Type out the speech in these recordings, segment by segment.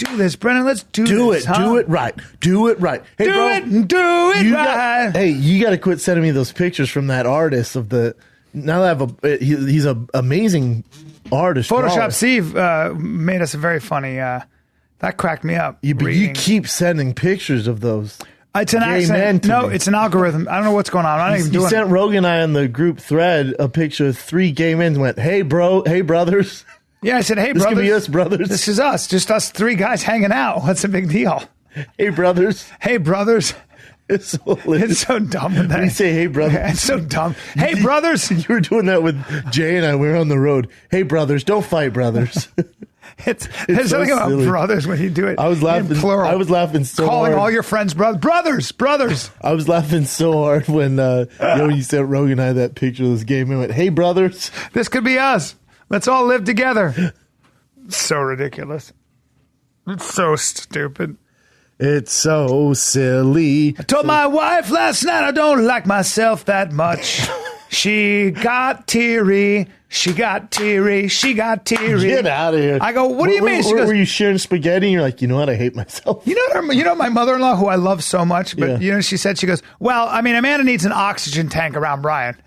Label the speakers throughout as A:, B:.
A: do this, Brennan. Let's do this.
B: Do it right. Do it right. Hey,
A: do
B: bro,
A: it and do it right.
B: Hey, you got to quit sending me those pictures from that artist of the. Now that I have he's an amazing artist.
A: Photoshop Steve made us a very funny. That cracked me up.
B: But you keep sending pictures of those.
A: It's an accident. No, it's an algorithm. I don't know what's going on. I'm not even doing it.
B: You sent Rogan and I on the group thread a picture of 3 gay men and went, hey, bro, hey, brothers.
A: Yeah, I said, hey,
B: this
A: brothers.
B: This could be us, brothers.
A: This is us. Just us 3 guys hanging out. What's the big deal?
B: Hey, brothers.
A: Hey, brothers.
B: It's so
A: dumb with that.
B: When you say, hey, brother.
A: It's so dumb. Hey, brothers.
B: You were doing that with Jay and I. We were on the road. Hey, brothers, don't fight, brothers.
A: There's so something about silly. Brothers when you do it.
B: I was laughing.
A: Plural.
B: I was laughing so
A: Calling
B: hard.
A: all your friends brothers.
B: I was laughing so hard when you sent Rogan and I that picture of this game and went, hey, brothers.
A: This could be us. Let's all live together. So ridiculous. It's so stupid.
B: It's so silly.
A: I told my wife last night I don't like myself that much. She got teary. She got teary.
B: Get out of here.
A: I go, what do you mean? She goes,
B: were you sharing spaghetti and you're like, you know what? I hate myself.
A: You know my mother-in-law, who I love so much, but she said, she goes, well, I mean, Amanda needs an oxygen tank around Bryan.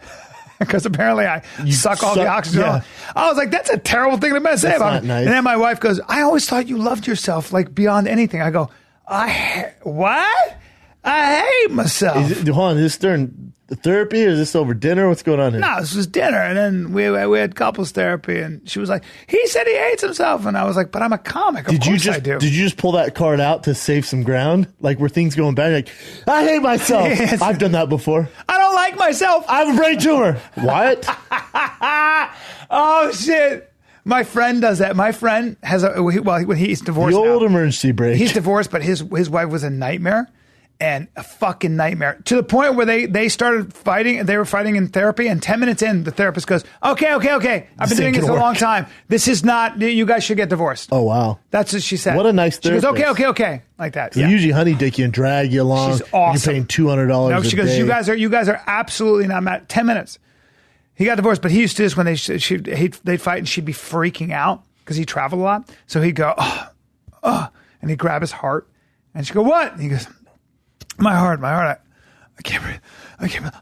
A: Because apparently I suck all the oxygen. Yeah. I was like, that's a terrible thing to say about me. Nice. And then my wife goes, I always thought you loved yourself like beyond anything. I go, what? I hate myself.
B: Hold on, is this during therapy or is this over dinner? What's going on here?
A: No, this was dinner. And then we had couples therapy and she was like, he said he hates himself. And I was like, but I'm a comic. Of course I do.
B: Did you just pull that card out to save some ground? Like were things going bad? You're like, I hate myself. Yes. I've done that before.
A: I don't like myself.
B: I have a brain tumor. What?
A: Oh, shit. My friend does that. My friend has he's divorced.
B: The old
A: now.
B: Emergency brake.
A: He's divorced, but his wife was a nightmare. And a fucking nightmare to the point where they started fighting. They were fighting in therapy, and 10 minutes in, the therapist goes, "Okay. I've been doing this a long time. This is not. You guys should get divorced."
B: Oh wow,
A: that's what she said.
B: What a nice therapist.
A: She goes, "Okay," like that.
B: Yeah. Usually, honey dick you and drag you along.
A: She's awesome.
B: You're paying $200.
A: No, she goes, "You guys are absolutely not mad." 10 minutes. He got divorced, but he used to do this when they'd fight, and she'd be freaking out because he traveled a lot. So he'd go, and he'd grab his heart, and she'd go, "What?" And he goes, My heart, I can't breathe.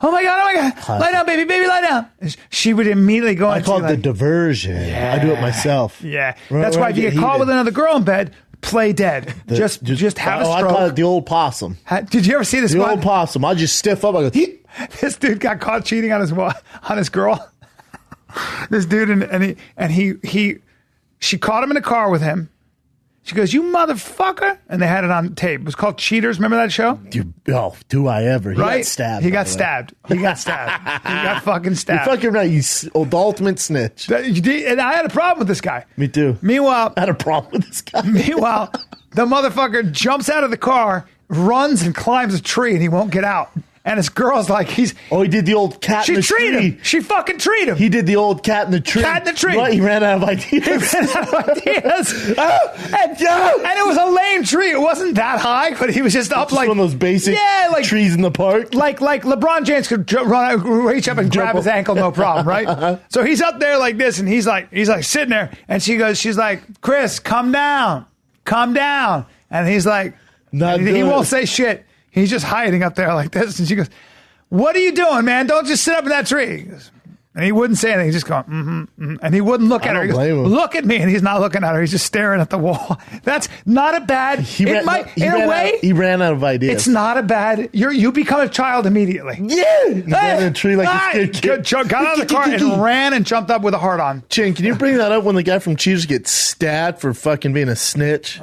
A: Oh my God. Lie down, baby, lie down. And she would immediately go
B: I call it the diversion. Yeah. I do it myself.
A: Yeah. That's why if you get caught with another girl in bed, play dead. Just have a stroke.
B: I call it the old possum.
A: Did you ever see this?
B: The old possum. I just stiff up. I go,
A: this dude got caught cheating on his girl. This dude, she caught him in a car with him. She goes, "You motherfucker!" And they had it on tape. It was called Cheaters. Remember that show?
B: Do I ever? He
A: right?
B: got stabbed.
A: He got stabbed. He got fucking stabbed.
B: You're fucking right. You the ultimate snitch.
A: And I had a problem with this guy.
B: Me too.
A: Meanwhile,
B: I had a problem with this guy.
A: Meanwhile, the motherfucker jumps out of the car, runs and climbs a tree, and he won't get out. And his girl's like, he
B: did the old cat in the tree.
A: She treated him. She fucking treated him.
B: He did the old cat in the tree. Right, he ran out of ideas.
A: And it was a lame tree. It wasn't that high, but he was just up like
B: one of those basic trees in the park.
A: Like LeBron James could reach up and grab his ankle, no problem, right? So he's up there like this, and he's like sitting there, and she's like, "Chris, come down. And he's like, he won't say shit. He's just hiding up there like this. And she goes, "What are you doing, man? Don't just sit up in that tree." He goes, and he wouldn't say anything. He's just going, And he wouldn't look at her. He goes, "Look at me." And he's not looking at her. He's just staring at the wall. That's not a bad, he ran
B: out of ideas.
A: It's not a bad, you become a child immediately.
B: Yeah. He ran in a tree like a scared kid.
A: Got out of the car and ran and jumped up with a heart on.
B: Chin, can you bring that up when the guy from Cheaters gets stabbed for fucking being a snitch?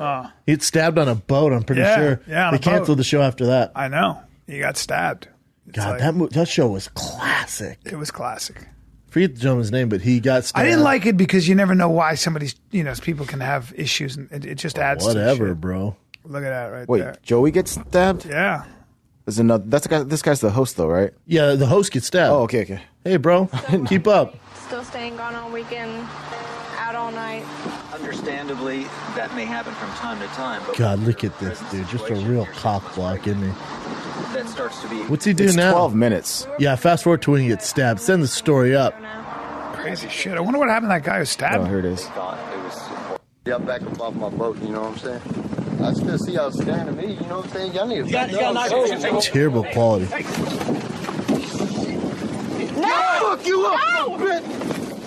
B: He gets stabbed on a boat, I'm pretty sure.
A: Yeah,
B: they canceled the show after that.
A: I know. He got stabbed.
B: God, that show was classic.
A: It was classic.
B: Forget the gentleman's name, but he got stabbed.
A: I didn't like it because you never know why people can have issues, and it just adds
B: whatever,
A: to shit.
B: Bro.
A: Look at that right there.
C: Wait, Joey gets stabbed?
A: Yeah.
C: There's another. That's the guy. This guy's the host, though, right?
B: Yeah, the host gets stabbed.
C: Oh, okay.
B: Hey, bro, keep up.
D: Still staying gone all weekend, out all night.
E: Understandably, that may happen from time to time. But
B: God, look at this dude. Just a real cock block, isn't he?
E: That starts to be.
B: What's he doing now?
C: 12 minutes.
B: Yeah, fast forward to when he gets stabbed. Send the story up.
A: Crazy shit. I wonder what happened to that guy who stabbed him.
C: Oh, here it is.
F: Yeah, back up off my boat, you know what I'm saying? I still see y'all staring at me, you know what I'm saying? Y'all need to back up.
B: Terrible quality.
D: No!
F: Fuck you up,
D: No!
F: bitch!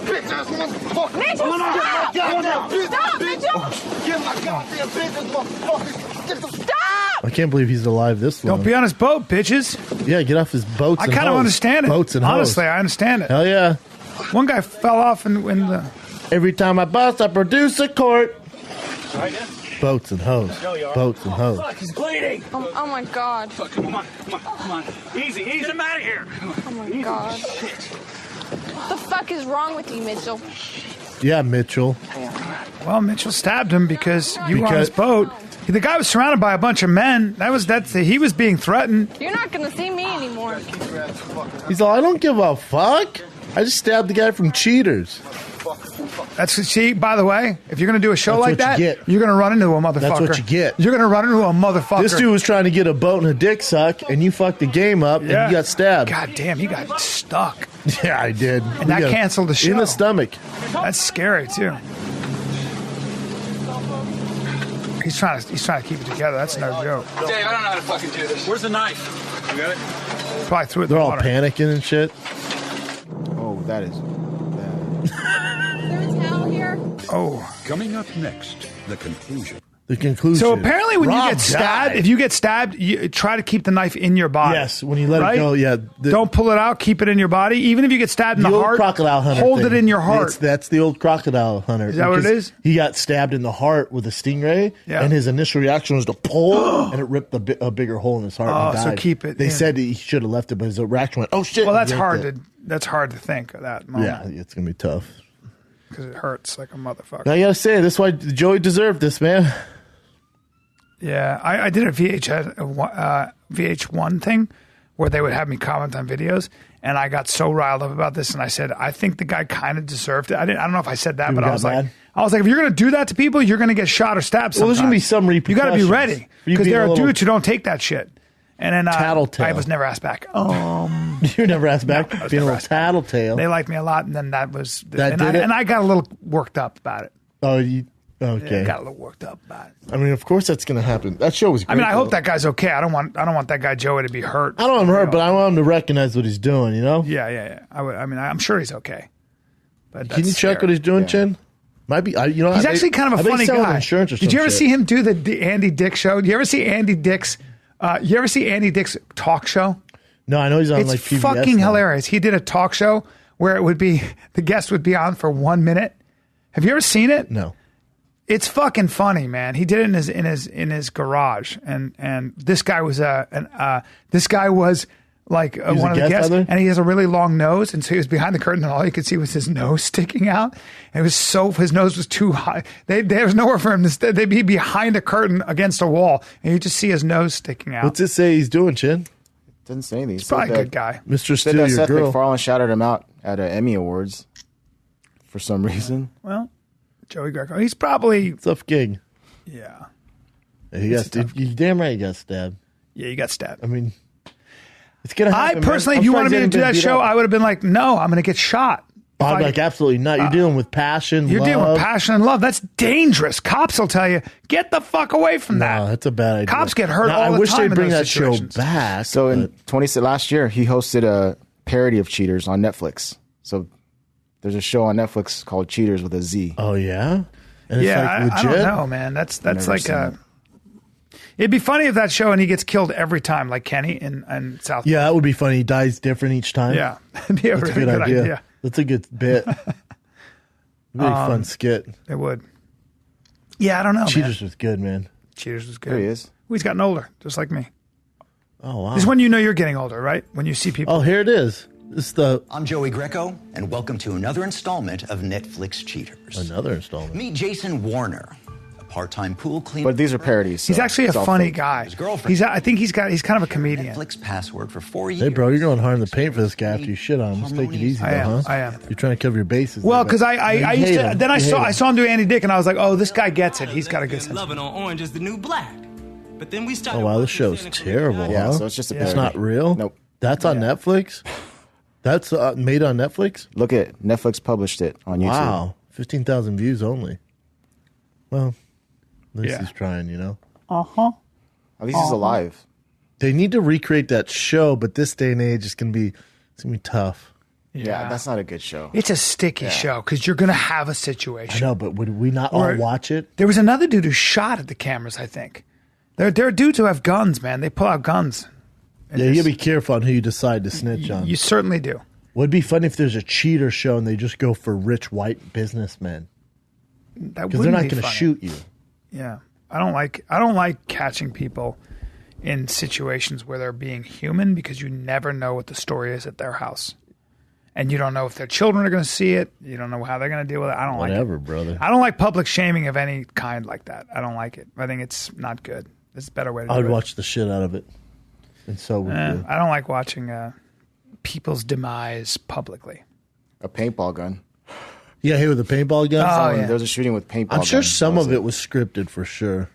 F: Bitch ass motherfucker!
D: Mitchell, stop! Stop, Mitchell!
F: Get my goddamn business, motherfucker! Get the
D: Stop!
B: I can't believe he's alive this long.
A: Don't be on his boat, bitches.
B: Yeah, get off his boats.
A: I
B: and
A: kind of
B: hose.
A: understand it.
B: Boats and
A: Honestly,
B: hose.
A: I understand it.
B: Hell yeah!
A: One guy fell off in the.
B: Every time I bust, I produce a court. Boats and hose. Boats and hose.
E: Fuck, he's bleeding.
D: Oh my God.
E: Fuck, come on. Easy, get him out of here.
D: Oh my God. What the fuck is wrong with you, Mitchell?
B: Yeah, Mitchell.
A: Well, Mitchell stabbed him because you were on his boat. The guy was surrounded by a bunch of men. He was being threatened.
D: You're not gonna see me anymore.
B: He's all, I don't give a fuck. I just stabbed the guy from Cheaters.
A: See, by the way, if you're going to do a show
B: That's
A: like
B: what you
A: that,
B: get.
A: you're going to run into a motherfucker.
B: That's what you get.
A: You're going to run into a motherfucker.
B: This dude was trying to get a boat and a dick suck, and you fucked the game up, and you got stabbed.
A: God damn, he got stuck.
B: Yeah, I did.
A: And that canceled the show.
B: In the stomach.
A: That's scary, too. He's trying to keep it together. That's no joke.
E: Dave, I don't know how to fucking do this. Where's the knife? You got it?
A: Probably threw it in
B: They're
A: the
B: all
A: water.
B: panicking and shit.
C: Oh, that is bad.
D: Is there a towel here?
A: Oh.
G: Coming up next, the conclusion.
B: The conclusion.
A: So apparently when you
B: Rob
A: get stabbed,
B: died.
A: if you get stabbed, you try to keep the knife in your body.
B: Yes, when you let
A: right?
B: it go, yeah.
A: Don't pull it out. Keep it in your body. Even if you get stabbed in the
B: old
A: heart,
B: crocodile hunter
A: hold
B: thing.
A: it in your heart.
B: That's the old crocodile hunter.
A: Is that what it
B: Because
A: is?
B: He got stabbed in the heart with a stingray,
A: Yeah.
B: and his initial reaction was to pull, and it ripped a bigger hole in his heart. and he
A: so
B: died.
A: keep it
B: They
A: in.
B: said he should have left it, but his reaction went, "Oh shit!"
A: Well,
B: and
A: that's
B: yanked
A: hard
B: it.
A: to think of that moment.
B: Yeah, it's gonna be tough.
A: Because it hurts like a motherfucker.
B: I gotta say, that's why Joey deserved this, man.
A: Yeah, I did a VH1 thing where they would have me comment on videos, and I got so riled up about this, and I said, I think the guy kind of deserved it. I don't know if I said that,
B: You
A: but I
B: got
A: was
B: mad?
A: like, if you're going to do that to people, you're going to get shot or stabbed.
B: Well, there's gonna be some
A: You got to be
B: repercussions.
A: ready
B: You
A: because
B: be
A: there
B: a
A: are
B: little
A: dudes who don't take that shit. And then
B: tattletale.
A: I was never asked back.
B: You never asked back,
A: I was
B: being a
A: never
B: little
A: asked back.
B: tattletale.
A: They liked me a lot, and then that was
B: That
A: and
B: did it?
A: And I got a little worked up about it.
B: Oh, you okay?
A: Yeah, got a little worked up about it.
B: I mean, of course that's gonna happen. That show was great.
A: I mean, I hope
B: though.
A: that guy's okay. I don't want that guy Joey to be hurt.
B: I don't want him hurt, but I want him to recognize what he's doing. You know?
A: Yeah. I'm sure he's okay. But
B: Can you
A: that's
B: check
A: scary.
B: what he's doing, Chin? Might be.
A: He's actually kind of a funny guy.
B: Insurance or
A: Did you
B: some
A: ever
B: shit.
A: see him do the Andy Dick show? Did you ever see Andy Dick's? You ever see Andy Dick's talk show?
B: No, I know he's on
A: It's
B: like PBS
A: fucking
B: now.
A: hilarious. He did a talk show where it would be the guest would be on for 1 minute. Have you ever seen it?
B: No.
A: It's fucking funny, man. He did it in his garage, and this guy was like
B: was
A: one
B: a
A: of the
B: guest
A: guests,
B: on there?
A: and he has a really long nose, and so he was behind the curtain, and all you could see was his nose sticking out. And it was his nose was too high. There was nowhere for him to stay. They'd be behind a curtain against a wall, and you just see his nose sticking out.
B: What's it say he's doing, Chin?
C: Didn't say anything.
A: He's probably a good guy.
B: Mr.
C: Said
B: Steal
C: that
B: Your
C: Seth
B: Girl.
C: MacFarlane shouted him out at Emmy Awards for some reason.
A: Well, Joey Greco, he's probably
B: Tough gig.
A: yeah.
B: You damn right he got stabbed.
A: Yeah, you got stabbed.
B: I mean, it's gonna
A: I
B: happen. man.
A: personally,
B: I'm
A: if you
B: surprised
A: wanted me
B: he
A: to do
B: hasn't
A: that
B: been
A: show,
B: beat up.
A: I would have been like, no, I'm going to get shot. If
B: I'm
A: I-
B: like, absolutely not. You're dealing with passion.
A: You're
B: love.
A: dealing with passion and love. That's dangerous. Cops will tell you, get the fuck away from
B: No,
A: that.
B: that's a bad idea.
A: Cops get hurt
B: Now,
A: all
B: I
A: the
B: wish
A: time
B: they'd
A: in
B: bring
A: those
B: that
A: situations.
B: show back.
C: So in
B: but-
C: last year, he hosted a parody of Cheaters on Netflix. So there's a show on Netflix called Cheaters with a Z.
B: oh yeah, and it's
A: Yeah,
B: like
A: I
B: legit.
A: don't know, man. That's
C: Never
A: like
C: seen it.
A: It'd be funny if that show and he gets killed every time, like Kenny in South.
B: Yeah, that would be funny. He dies different each time.
A: Yeah. It'd be a
B: that's
A: really
B: a good idea.
A: idea.
B: That's a good bit. Really fun skit.
A: It would. Yeah, I don't know.
B: Cheaters
A: Man.
B: was good, man.
A: Cheaters was good.
C: There he is.
A: Well, he's gotten older, just like me.
B: Oh wow.
A: This is when you know you're getting older, right? When you see people.
B: Oh, here it is. It's the
H: I'm Joey Greco, and welcome to another installment of Netflix Cheaters.
B: another installment.
H: Meet Jason Warner, a part-time pool cleaner.
C: But these are parodies.
A: He's
C: so
A: actually a
C: it's all
A: funny
C: fake.
A: guy.
H: His girlfriend.
A: I think he's kind of a comedian.
H: Netflix password for 4 years.
B: Hey, bro, you're going hard in the paint for this guy after you shit on him. Let's take it easy,
A: I am,
B: though, huh?
A: I am.
B: You're trying to cover your bases.
A: Well,
B: there,
A: because
B: but-
A: I
B: You
A: used
B: hate
A: to.
B: him.
A: Then I
B: You hate him.
A: saw him do Andy Dick, and I was like, oh, this guy gets it. He's got a good sense.
I: Loving on orange is the new black. But then we started.
B: Oh wow, this
I: watching
B: show's
I: Santa
B: terrible.
I: Clarita.
C: Yeah,
B: huh?
C: so it's just a
B: It's
C: parody.
B: not real.
C: Nope.
B: That's on Netflix. That's made on Netflix.
C: Look at Netflix published it on YouTube.
B: Wow, 15,000 views only. Well, at least
A: Yeah.
B: he's trying, you know?
C: At least he's alive.
B: They need to recreate that show, but this day and age it's gonna be tough.
C: Yeah, that's not a good show.
A: It's a sticky show because you're going to have a situation.
B: I know, but would we not
A: Or-
B: all watch it?
A: There was another dude who shot at the cameras, I think. There are dudes who have guns, man. They pull out guns.
B: Yeah, you gotta be careful on who you decide to snitch on.
A: You certainly do.
B: Would be fun if there's a cheater show and they just go for rich white businessmen
A: That
B: because they're not
A: going to
B: shoot you.
A: Yeah, I don't like catching people in situations where they're being human because you never know what the story is at their house, and you don't know if their children are going to see it. You don't know how they're going to deal with it. I don't
B: Whatever,
A: like it.
B: brother.
A: I don't like public shaming of any kind like that. I don't like it. I think it's not good. It's a better way to do
B: I
A: it.
B: would watch the shit out of it, and so would you.
A: I don't like watching people's demise publicly.
C: A paintball gun.
B: Yeah, here with the paintball gun.
A: Oh, yeah.
C: There was a shooting with paintball
B: I'm sure
C: guns.
B: some
C: That was
B: of it was scripted for sure.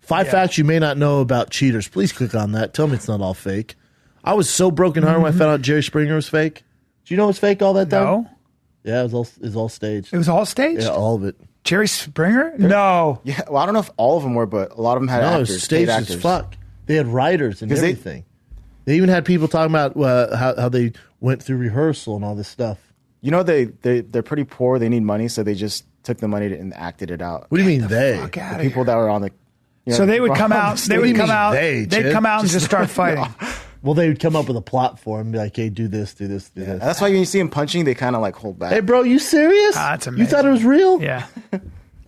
B: 5 facts you may not know about cheaters. Please click on that. Tell me it's not all fake. I was so brokenhearted when I found out Jerry Springer was fake. Do you know it was fake all that time?
A: No,
B: Yeah, it was all staged.
A: it was all staged.
B: Yeah, all of it.
A: Jerry Springer? No.
C: Yeah, well, I don't know if all of them were, but a lot of them had
B: No, it
C: actors,
B: was
C: paid
B: staged
C: actors.
B: as fuck. They had writers and
C: 'Cause
B: everything. They even had people talking about how they went through rehearsal and all this stuff.
C: You know, they're pretty poor. They need money, so they just took the money and acted it out.
B: What do you mean they?
A: Fuck outta
C: The people
A: here.
C: that were on the. You know,
A: So they would come
C: on
A: out.
C: the
A: They would
C: stage.
A: come out.
B: they,
A: They'd
B: Chip?
A: come out and just start fighting.
B: Well, they would come up with a plot for him and be like, hey, do this, do this, do this.
C: That's why when you see them punching, they kind of like hold back.
B: Hey, bro, you serious?
A: That's
B: You thought it was real?
A: Yeah,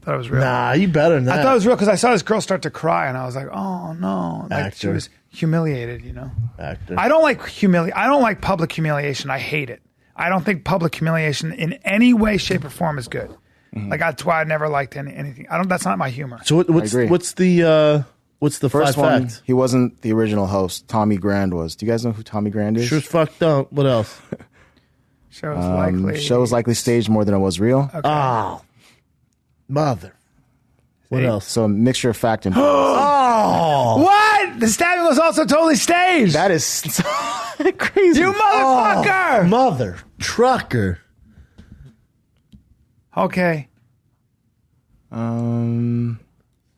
A: thought it was real.
B: Nah, you better than that.
A: I thought it was real because I saw this girl start to cry, and I was like, "Oh no!" Like she
B: Actor.
A: was humiliated. You know,
B: Actor.
A: I don't like I don't like public humiliation. I hate it. I don't think public humiliation in any way, shape, or form is good. Like that's why I never liked anything. I don't. That's not my humor.
B: So what's
C: agree.
B: what's the
C: First
B: 5
C: one,
B: facts?
C: he wasn't the original host. Tommy Grand was. Do you guys know who Tommy Grand is?
B: Sure as fuck don't. What else?
A: Show was likely.
C: Show was likely staged more than it was real.
B: Oh, mother. What else?
C: So a mixture of fact and.
B: Oh,
A: What? The stabbing was also totally staged.
C: That is so crazy.
A: You motherfucker!
B: mother trucker.
A: Okay,
C: Um,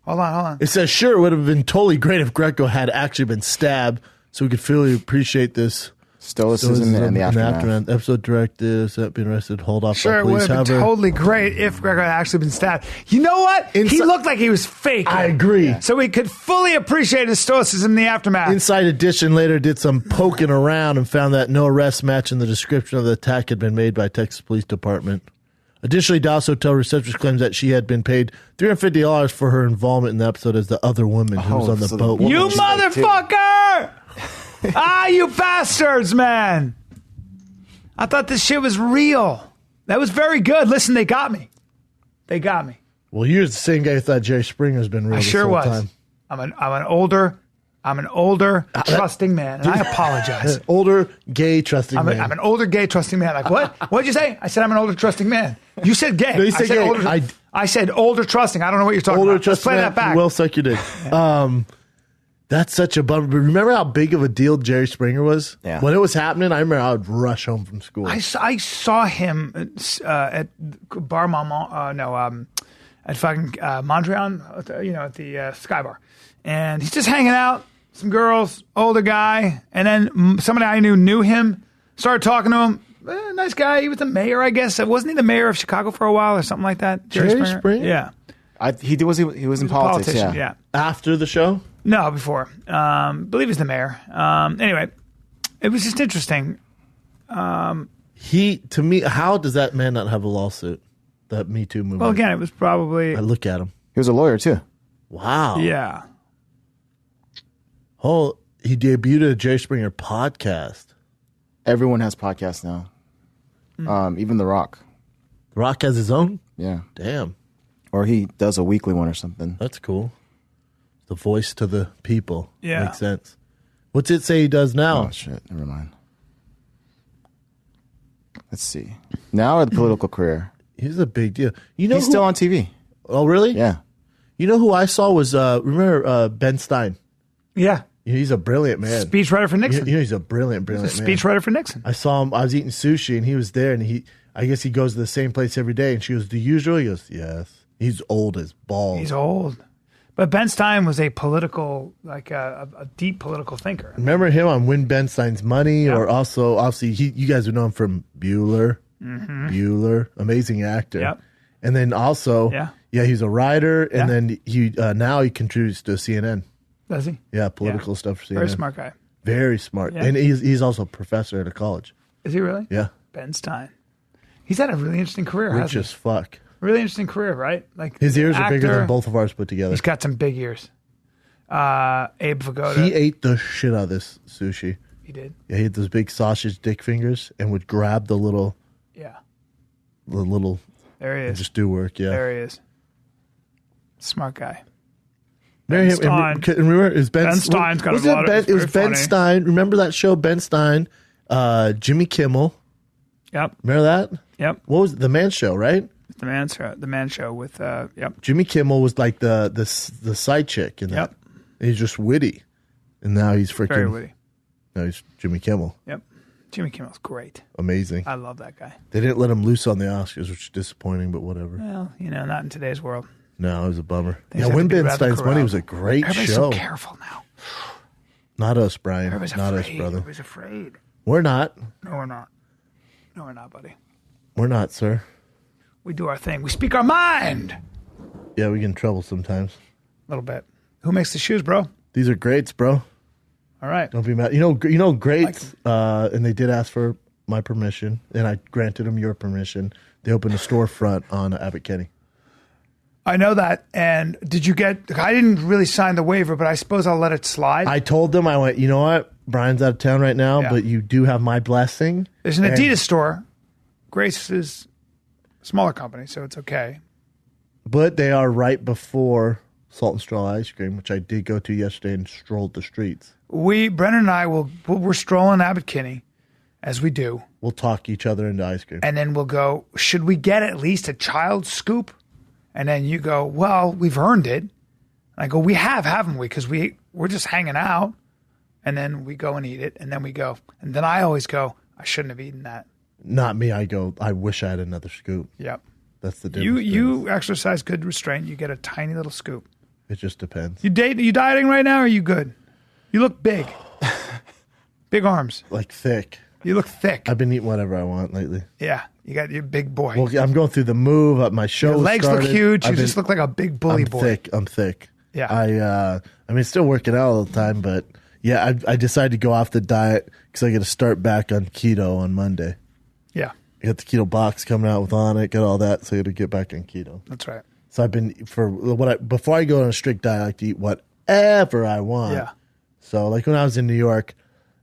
A: hold on.
B: It says, sure, it would have been totally great if Greco had actually been stabbed, so we could fully appreciate this.
C: stoicism and the aftermath.
B: Episode directors being arrested, hold off
A: Sure,
B: by
A: it would
B: police.
A: have been
B: However,
A: totally great if Gregor had actually been stabbed. You know what? He
B: Inside-
A: looked like he was fake.
B: I agree.
A: So we could fully appreciate his stoicism in the aftermath.
B: Inside Edition later did some poking around and found that no arrests matching the description of the attack had been made by Texas Police Department. Additionally, Dallas Hotel receptionist claims that she had been paid $350 for her involvement in the episode as the other woman who was on the
C: so the
B: boat.
C: woman-
A: You motherfucker! You bastards, man. I thought this shit was real. That was very good. Listen, they got me. They got me.
B: Well, you're the same guy who thought Jerry Springer's been real
A: I
B: this
A: sure
B: whole
A: was.
B: time.
A: I'm an older, trusting man, and I apologize.
B: Older, gay, trusting man.
A: I'm an older, gay, trusting man. Like, what? What'd you say? I said I'm an older, trusting man. You said gay.
B: No, you
A: I
B: said
A: said
B: gay.
A: older. I said older, trusting. I don't know what you're talking
B: Older,
A: about. Let's
B: trusting
A: play
B: man.
A: that back.
B: Well, suck your dick. That's such a bummer. But remember how big of a deal Jerry Springer was?
C: Yeah.
B: When it was happening, I remember I would rush home from school.
A: I saw him at Bar Maman, at fucking Mondrian, at the Sky Bar. And he's just hanging out, some girls, older guy. And then somebody I knew him, started talking to him. Nice guy. He was the mayor, I guess. Wasn't he the mayor of Chicago for a while or something like that?
B: Jerry Springer?
A: Yeah.
C: He was in
A: He was a
C: politics.
A: politician,
C: Yeah.
B: After the show?
A: No, before. Believe he's the mayor. Anyway, it was just interesting.
B: To me, how does that man not have a lawsuit? That Me Too movement.
A: Well, again, it was probably.
B: I look at him.
C: He was a lawyer too.
B: Wow.
A: Yeah.
B: Oh, he debuted a Jerry Springer podcast.
C: Everyone has podcasts now. Even The Rock.
B: Rock has his own?
C: Yeah.
B: Damn.
C: Or he does a weekly one or something.
B: That's cool. The voice to the people.
A: Yeah.
B: Makes sense. What's it say he does now?
C: Oh shit! Never mind. Let's see. Now or the political career?
B: He's a big deal. You know
C: He's still on TV.
B: Oh, really?
C: Yeah.
B: You know who I saw was remember Ben Stein?
A: Yeah.
B: He's a brilliant man.
A: Speechwriter for Nixon.
B: He's a brilliant man.
A: Speechwriter for Nixon.
B: I saw him. I was eating sushi, and he was there, and I guess he goes to the same place every day. And she goes, "The usual?" He goes, "Yes." He's old as balls.
A: He's old. But Ben Stein was a political, like a deep political thinker.
B: Remember him on Win Ben Stein's Money,
A: Yep.
B: or also, obviously, you guys would know him from Bueller.
A: Mm-hmm.
B: Bueller, amazing actor.
A: Yep.
B: And then also, he's a writer, and then he now he contributes to CNN.
A: Does he?
B: Yeah, political stuff for CNN.
A: Very smart guy.
B: Very smart.
A: Yeah.
B: And he's also a professor at a college.
A: Is he really?
B: Yeah.
A: Ben Stein. He's had a really interesting career,
B: Rich
A: hasn't
B: as
A: he?
B: fuck.
A: Really interesting career, right? Like
B: His ears are
A: actor,
B: bigger than both of ours put together.
A: He's got some big ears. Abe Vigoda.
B: He ate the shit out of this sushi.
A: He did.
B: Yeah, he had those big sausage dick fingers and would grab the little.
A: Yeah.
B: The little.
A: There he
B: and
A: is.
B: just do work. Yeah.
A: There he is. Smart guy.
B: Marry him.
A: Stein.
B: And remember, is Ben
A: Stein's got a
B: wasn't
A: lot
B: it Ben,
A: of.
B: it was
A: Very
B: Ben
A: funny.
B: Stein. Remember that show, Ben Stein, Jimmy Kimmel.
A: Yep.
B: Remember that?
A: Yep.
B: What was it? The Man Show, right?
A: The Man Show with yep.
B: Jimmy Kimmel was like the side chick in that.
A: Yep.
B: He's just witty, and now he's freaking
A: Very witty.
B: Now he's Jimmy Kimmel.
A: Yep. Jimmy Kimmel's great.
B: Amazing.
A: I love that guy.
B: They didn't let him loose on the Oscars, which is disappointing, but whatever.
A: Well, not in today's world.
B: No, it was a bummer.
A: Things
B: Yeah,
A: have
B: Win
A: to be
B: Ben
A: rather
B: Stein's Money
A: corrupt.
B: was a great
A: Everybody's
B: show.
A: so careful now.
B: Not us, Brian.
A: Everybody's
B: Not
A: afraid.
B: us, brother.
A: Everybody's afraid.
B: We're not.
A: No, we're not. No, we're not, buddy.
B: We're not, sir.
A: We do our thing. We speak our mind.
B: Yeah, we get in trouble sometimes.
A: A little bit. Who makes the shoes, bro?
B: These are greats, bro.
A: All right.
B: Don't be mad. You know, greats. And they did ask for my permission, and I granted them your permission. They opened a storefront on Abbott Kinney.
A: I know that. And did you get? I didn't really sign the waiver, but I suppose I'll let it slide.
B: I told them, I went, you know what? Brian's out of town right now,
A: Yeah.
B: but you do have my blessing.
A: There's an
B: And-
A: Adidas store. Grace is a smaller company, so it's okay.
B: But they are right before Salt and Straw Ice Cream, which I did go to yesterday and strolled the streets.
A: Brennan and I we're strolling Abbott Kinney, as we do,
B: We'll talk each other into ice cream.
A: and then we'll go, should we get at least a child scoop? And then you go, well, we've earned it. And I go, we have, haven't we? Because we're just hanging out. And then we go and eat it, and then we go. And then I always go, I shouldn't have eaten that.
B: Not me. I go, I wish I had another scoop.
A: Yep.
B: That's the difference.
A: You exercise good restraint. You get a tiny little scoop.
B: It just depends.
A: You dieting right now, or are you good? You look big. Big arms.
B: Like thick.
A: You look thick.
B: I've been eating whatever I want lately.
A: Yeah, you got your big boy.
B: Well, I'm going through the move. My show
A: Your legs
B: started.
A: look huge. You
B: I've
A: just
B: been-
A: look like a big bully
B: I'm
A: boy.
B: thick. I'm thick.
A: Yeah.
B: I mean, still working out all the time, but yeah, I decided to go off the diet because I got to start back on keto on Monday.
A: Yeah,
B: I got the keto box coming out with on it, got all that, so I got to get back on keto.
A: that's right.
B: So I've been before I go on a strict diet, I like to eat whatever I want.
A: Yeah.
B: So like when I was in New York,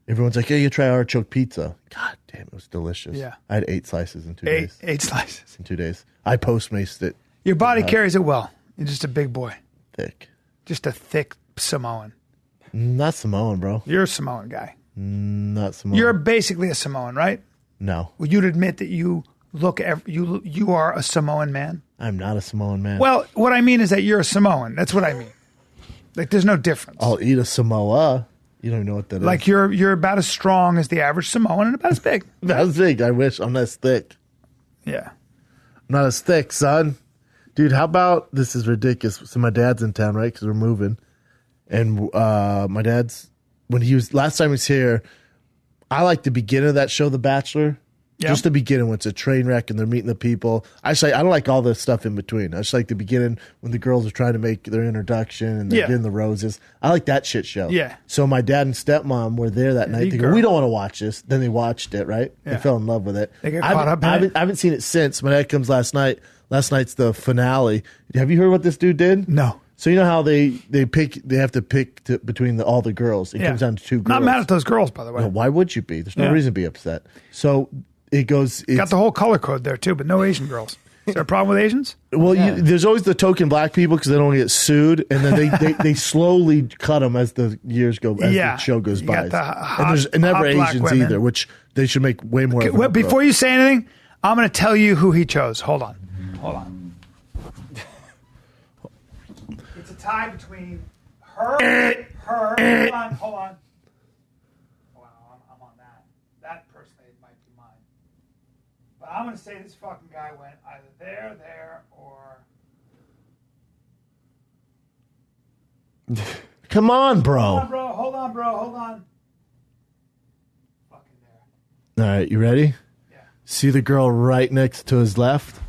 B: everyone's like, "Hey, you try artichoke pizza." God damn, it was delicious.
A: Yeah.
B: I had 8 slices in 2 days.
A: Eight slices.
B: In 2 days, I Postmaced it
A: Your body carries it well. You're just a big boy.
B: thick.
A: Just a thick Samoan.
B: Not Samoan, bro.
A: You're a Samoan guy.
B: Not Samoan.
A: You're basically a Samoan, right?
B: No,
A: Well, you'd admit that you are a Samoan man.
B: I'm not a Samoan man.
A: Well, what I mean is that you're a Samoan. That's what I mean. Like, there's no difference.
B: I'll eat a Samoa. You don't even know what that is.
A: Like you're about as strong as the average Samoan and about as big.
B: That's big. I wish I'm not as thick.
A: Yeah.
B: I'm not as thick, son. Dude, how about this is ridiculous. So my dad's in town, right? Because we're moving. And my dad's, last time he was here, I like the beginning of that show, The Bachelor.
A: Yeah.
B: Just the beginning when it's a train wreck and they're meeting the people. I don't like all the stuff in between. I just like the beginning when the girls are trying to make their introduction and they're
A: Yeah.
B: getting the roses. I like that shit show.
A: Yeah.
B: So my dad and stepmom were there that night.
A: you
B: They go,
A: girl.
B: we don't want to watch this. Then they watched it, right?
A: Yeah.
B: They fell in love with it.
A: They get
B: I
A: caught
B: haven't-
A: up in it?
B: I haven't seen it since. My dad comes last night. Last night's the finale. Have you heard what this dude did?
A: No.
B: So you know how they have to pick between all the girls. It
A: Yeah.
B: comes down to 2 girls.
A: Not mad at those girls, by the way.
B: No, why would you be? There's no
A: Yeah.
B: reason to be upset. So it goes.
A: Got the whole color code there, too, but no Asian girls. Is there a problem with Asians?
B: Well, there's always the token black people because they don't get sued, and then they slowly cut them as the years go, as
A: Yeah.
B: the show goes
A: You
B: by.
A: got the
B: And there's
A: hot
B: never
A: black
B: Asians
A: women.
B: either, which they should make way more. of an
A: Well,
B: uproar.
A: before you say anything, I'm going to tell you who he chose. Hold on. It's a tie between her. Hold on. I'm on that. That personally might be mine. But I'm going to say this fucking guy went either there, or
B: Come on, bro.
A: Hold on, bro. Hold on, bro. Hold on. Fucking
B: All right, you ready?
A: Yeah.
B: See the girl right next to his left?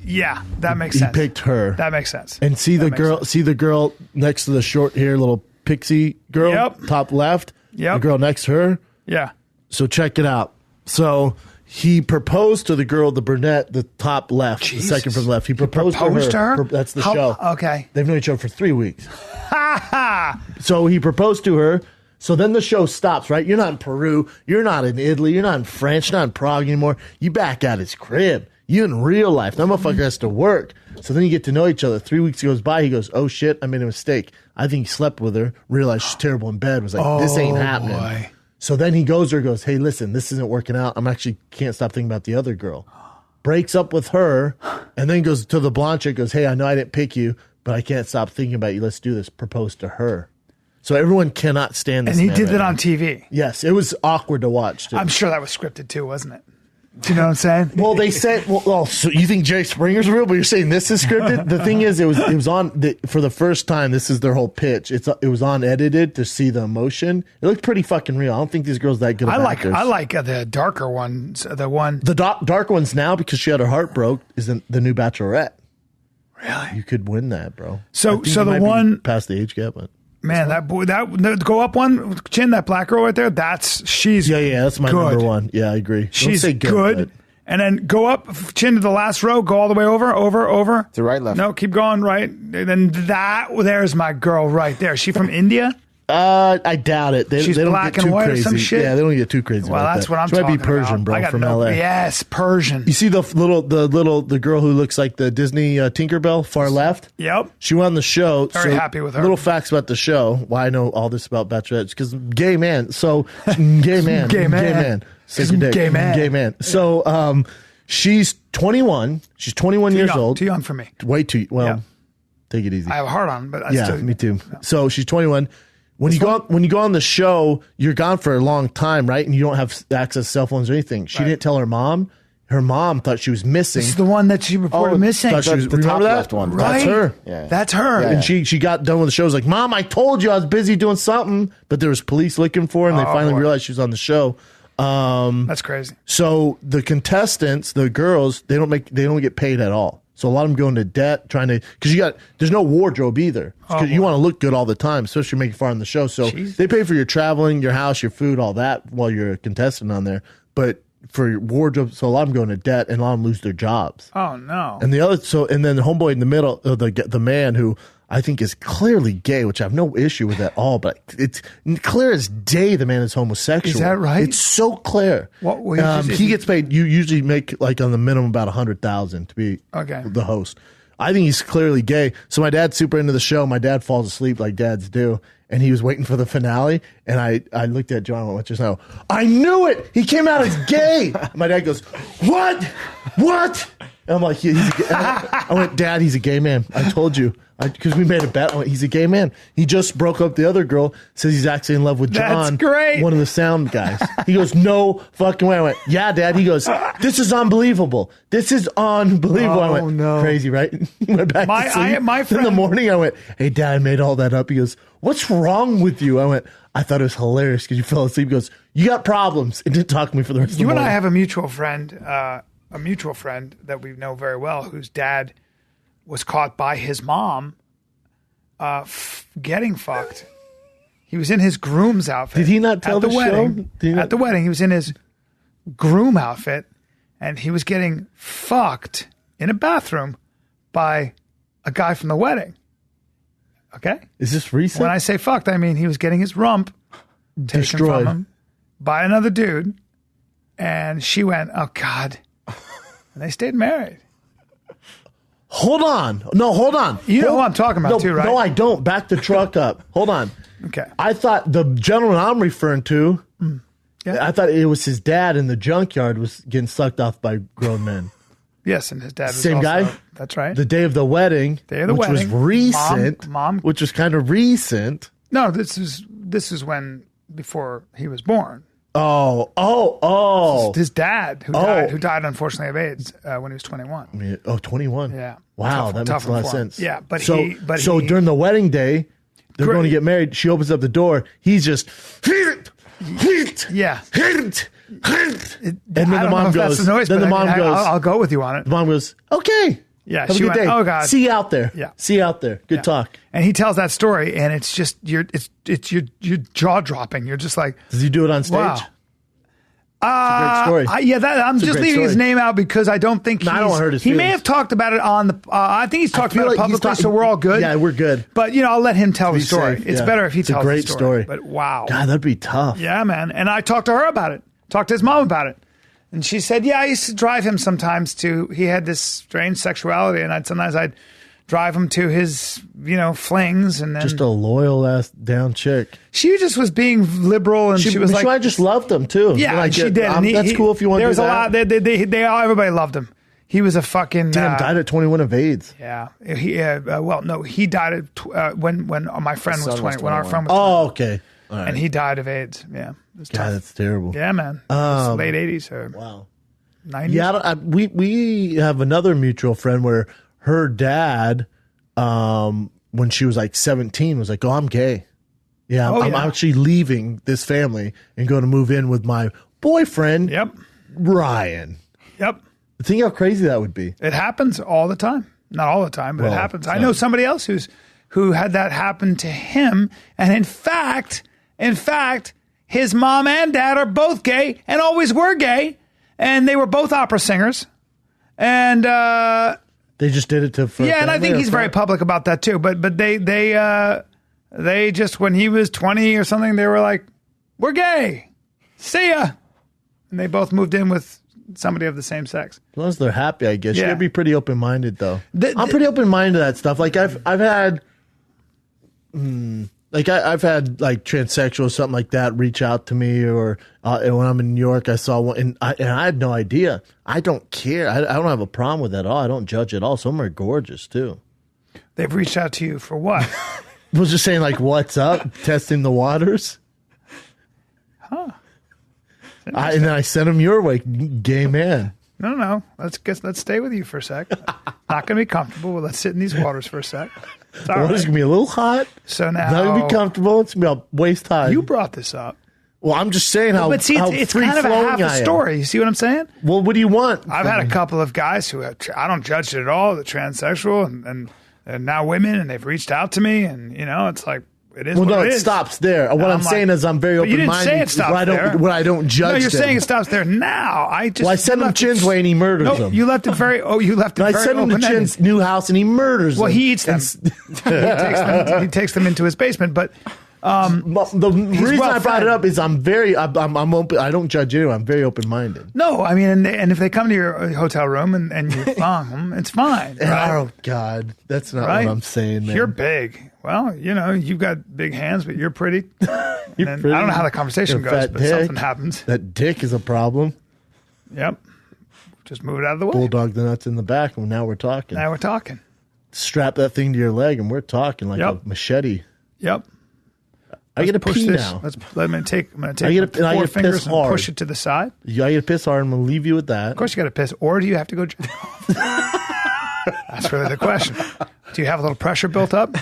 A: Yeah, that makes sense.
B: He picked her.
A: That makes sense.
B: And see
A: That
B: the
A: makes
B: girl.
A: sense.
B: See the girl next to the short hair, little pixie girl.
A: Yep.
B: Top left.
A: Yep.
B: The girl next to her.
A: Yeah.
B: So check it out. So he proposed to the girl, the brunette, the top left,
A: Jesus.
B: the second from the left. He proposed,
A: proposed to her?
B: That's the
A: How-
B: show.
A: okay.
B: They've known each other for 3 weeks.
A: Ha ha.
B: So he proposed to her. So then the show stops, right? You're not in Peru. You're not in Italy. You're not in France. You're not in Prague anymore. You back at his crib. You in real life. That motherfucker has to work. So then you get to know each other. 3 weeks goes by. He goes, oh shit, I made a mistake. I think he slept with her, realized she's terrible in bed, was like, this ain't happening.
A: Boy.
B: So then he goes to her, goes, hey, listen, this isn't working out. I'm actually can't stop thinking about the other girl. Breaks up with her, and then goes to the blonde chick, goes, hey, I know I didn't pick you, but I can't stop thinking about you. Let's do this. Propose to her. So everyone cannot stand this.
A: And he
B: man
A: did
B: right
A: that
B: now.
A: on TV.
B: Yes, it was awkward to watch. Too.
A: I'm sure that was scripted too, wasn't it? Do you know what I'm saying?
B: Well, they said, well, so you think Jerry Springer's real, but you're saying this is scripted? The thing is, it was on for the first time. This is their whole pitch. It was unedited to see the emotion. It looked pretty fucking real. I don't think these girls that good.
A: I
B: Of
A: like
B: actors.
A: the darker ones. The one.
B: The dark ones now because she had her heart broke is the new Bachelorette.
A: Really?
B: You could win that, bro.
A: So-
B: I think
A: so
B: you
A: the
B: might be
A: one-
B: past the age gap, but
A: Man, that boy, that go up one, Chin, that black girl right there. She's
B: yeah, that's my
A: good.
B: number one. Yeah, I agree. Don't
A: She's
B: say
A: good.
B: but-
A: And then go up, Chin, to the last row, go all the way over.
C: To right, left.
A: No, keep going right. And then there's my girl right there. She from India?
B: I doubt it. They
A: She's
B: don't
A: black
B: get
A: and
B: too
A: white or
B: crazy.
A: some shit?
B: Yeah, they don't get too crazy.
A: Well,
B: about
A: that's
B: that.
A: what I'm
B: she might
A: talking
B: be Persian,
A: about.
B: bro,
A: I got
B: from
A: no,
B: LA.
A: Yes, Persian.
B: You see the girl who looks like the Disney Tinkerbell, far left?
A: Yep.
B: She went on the show.
A: Very happy with her.
B: Little facts about the show. Why I know all this about Bachelorette because gay man. So gay man.
A: Gay man.
B: Suck your dick.
A: Gay man.
B: Gay man. So she's 21. She's 21 years old.
A: Too young for me.
B: Way too. Well,
A: Yeah.
B: take it easy.
A: I have a heart on, but I
B: Yeah,
A: still.
B: me too. So she's 21. When you go on the show, you're gone for a long time, right? And you don't have access to cell phones or anything. She didn't tell her mom. Her mom thought she was missing.
A: This is the one that she reported missing.
B: Thought she was,
C: The top
B: remember that?
C: left one.
A: Right.
B: That's her.
C: Yeah.
A: That's her.
C: Yeah.
B: And she got done with the show. Was like, Mom, I told you I was busy doing something, but there was police looking for her, and they finally
A: boy.
B: realized she was on the show.
A: That's crazy.
B: So the contestants, the girls, they don't get paid at all. So a lot of them go into debt because there's no wardrobe either. Because you want to look good all the time, especially making far on the show. So they pay for your traveling, your house, your food, all that while you're a contestant on there. But for your wardrobe, so a lot of them go into debt and a lot of them lose their jobs.
A: Oh no.
B: And then the homeboy in the middle, the man who I think is clearly gay, which I have no issue with at all, but it's clear as day the man is homosexual.
A: Is that right?
B: It's so clear. He gets paid. You usually make like on the minimum about $100,000 to be the host. I think he's clearly gay. So my dad's super into the show. My dad falls asleep like dads do. And he was waiting for the finale. And I looked at John and went, just now, I knew it. He came out as gay. My dad goes, what? And I'm like, he's a gay. I went, Dad, he's a gay man. I told you. Because we made a bet. I went, he's a gay man. He just broke up the other girl. Says he's actually in love with John.
A: That's great.
B: One of the sound guys. He goes, no fucking way. I went, yeah, Dad. He goes, this is unbelievable. I went,
A: no.
B: crazy, right? He went back to sleep.
A: My
B: In
A: friend,
B: the morning, I went, hey, Dad, I made all that up. He goes, what's wrong with you? I went, I thought it was hilarious because you fell asleep. He goes, you got problems. And didn't talk to me for the rest of the
A: you
B: morning.
A: and I have a mutual friend that we know very well, whose dad was caught by his mom getting fucked. He was in his groom's outfit.
B: Did he not tell
A: at the
B: the
A: wedding?
B: show?
A: At the wedding, he was in his groom outfit, and he was getting fucked in a bathroom by a guy from the wedding. Okay?
B: Is this recent?
A: When I say fucked, I mean he was getting his rump taken
B: Destroyed.
A: from him by another dude, and she went, oh, God. And they stayed married.
B: Hold on. No, hold on.
A: You know who I'm talking about, too, right?
B: No, I don't. Back the truck up. Hold on.
A: Okay.
B: I thought the gentleman I'm referring to,
A: Yeah.
B: I thought it was his dad in the junkyard was getting sucked off by grown men.
A: Yes, and his dad was
B: Same
A: also,
B: guy?
A: That's right.
B: The day of the wedding,
A: Day of the
B: which was
A: wedding.
B: recent,
A: Mom.
B: which was kind of recent.
A: No, this is when before he was born.
B: Oh.
A: His dad, who died unfortunately of AIDS when he was 21.
B: I mean, 21.
A: Yeah.
B: Wow,
A: Tough
B: that makes a lot of
A: for him.
B: sense.
A: Yeah, but
B: so
A: he-
B: during the wedding day, They're going to get married. She opens up the door. He's just,
A: yeah.
B: And then
A: I
B: the
A: don't know
B: mom
A: if that's
B: goes,
A: the noise,
B: then
A: but
B: the mom
A: I mean,
B: goes,
A: I'll go with you on it.
B: the mom goes, okay.
A: Yeah,
B: Have a
A: she
B: good
A: went,
B: day.
A: oh, God.
B: See you out there.
A: Yeah.
B: See you out there. Good talk.
A: And he tells that story, and it's just you're jaw dropping. You're just like,
B: Does he do it on stage?
A: wow.
B: It's a great story.
A: I'm
B: It's a
A: just
B: great
A: leaving his
B: story.
A: name out because I don't think
B: No, I don't wanna hurt his
A: he may
B: feelings.
A: have talked about it on the. I think he's talked
B: feel
A: about it
B: like he's
A: publicly,
B: talking-
A: so we're all good.
B: Yeah, we're good.
A: But I'll let him tell the
B: be
A: story.
B: safe,
A: It's
B: yeah.
A: better if he
B: It's a
A: tells
B: great
A: the story.
B: story.
A: But wow,
B: God, that'd be tough.
A: yeah, man. And I talked to her about it. Talked to his mom about it, and she said, "Yeah, I used to drive him sometimes to. He had this strange sexuality, and sometimes I'd drive him to his, flings, and then
B: Just a loyal ass down chick.
A: she just was being liberal, and she was like,
B: I just loved him too.
A: yeah,
B: Like,
A: she did. And
B: that's cool if you want to do
A: There's
B: that.
A: a lot. They all, everybody loved him. He was a fucking
B: Damn, died at 21 of AIDS.
A: Yeah. He he died at when my friend was
C: son
A: 20.
C: was
A: When our
C: 21.
A: friend was
B: Oh, okay. All
A: 20.
B: right.
A: And he died of AIDS. Yeah. It was
B: God,
A: tough.
B: that's terrible.
A: Yeah, man. It was late 80s or
B: Wow.
A: 90s.
B: Yeah, we have another mutual friend where her dad, when she was like 17, was like, "Oh, I'm gay. Yeah, I'm actually leaving this family and going to move in with my boyfriend,
A: Yep.
B: Ryan."
A: Yep.
B: Think how crazy that would be.
A: It happens all the time. Not all the time, but
B: Well,
A: it happens. I know somebody else who had that happen to him, and in fact, his mom and dad are both gay and always were gay, and they were both opera singers, and
B: They just did it for
A: yeah, and I think he's very public about that too. But they just, when he was 20 or something, they were like, "We're gay, see ya," and they both moved in with somebody of the same sex.
B: As long as they're happy, I guess. You
A: Yeah.
B: gotta be pretty open minded, though.
A: I'm
B: pretty open minded to that stuff. Like I've had, I've had like transsexual or something like that reach out to me, or and when I'm in New York, I saw one, and I had no idea. I don't care. I don't have a problem with that at all. I don't judge at all. Some are gorgeous too.
A: They've reached out to you for what?
B: I was just saying, like, what's up? Testing the waters.
A: Huh.
B: And then I sent him your way, gay man.
A: No. Let's stay with you for a sec. Not going to be comfortable, but let's sit in these waters for a sec. It's all
B: The water's
A: right.
B: gonna be a little hot.
A: So
B: Not gonna
A: now
B: be comfortable. It's gonna be about waist high.
A: you brought this up.
B: Well, I'm just saying how.
A: But see,
B: how
A: it's kind of a
B: free-flowing
A: half a
B: I am.
A: story. You see what I'm saying?
B: Well, what do you want?
A: I've had a couple of guys who I don't judge it at all, the transsexual, and now women, and they've reached out to me, and it's like, it is
B: Well,
A: what
B: no,
A: it
B: it
A: is.
B: stops there. What
A: And
B: I'm saying is I'm very
A: But you
B: open
A: didn't say
B: minded.
A: it stops there.
B: When I don't judge.
A: No, you're
B: them.
A: saying it stops there now.
B: Well, I send him Chin's way and he murders
A: No,
B: them.
A: you left it very. Oh, you left it
B: I
A: very
B: send him to
A: open-ended.
B: Chin's new house and he murders them.
A: Well, he eats them. He takes them into his basement, but.
B: The reason I brought
A: well-fed.
B: it up is I'm open. I don't judge anyone. I'm very open minded.
A: No, I mean, and if they come to your hotel room and you bong them, it's fine. Right?
B: Oh God, that's not
A: Right?
B: what I'm saying, man.
A: You're big. Well, you've got big hands, but you're pretty.
B: You're
A: And
B: pretty.
A: I don't know how the conversation
B: You're a
A: goes,
B: fat
A: but
B: dick.
A: something happens.
B: That dick is a problem.
A: Yep. Just move it out of the way.
B: Bulldog the nuts in the back, and now we're talking.
A: Now we're talking.
B: Strap that thing to your leg, and we're talking like
A: Yep.
B: a machete.
A: Yep.
B: I get to
A: Push
B: pee
A: this.
B: now.
A: I'm going to take
B: I get to-
A: my
B: I
A: four
B: get to piss
A: fingers and
B: hard.
A: push it to the side.
B: I get to piss hard. I'm gonna leave you with that.
A: Of course, you got to piss, or do you have to go? That's really the question. Do you have a little pressure built up?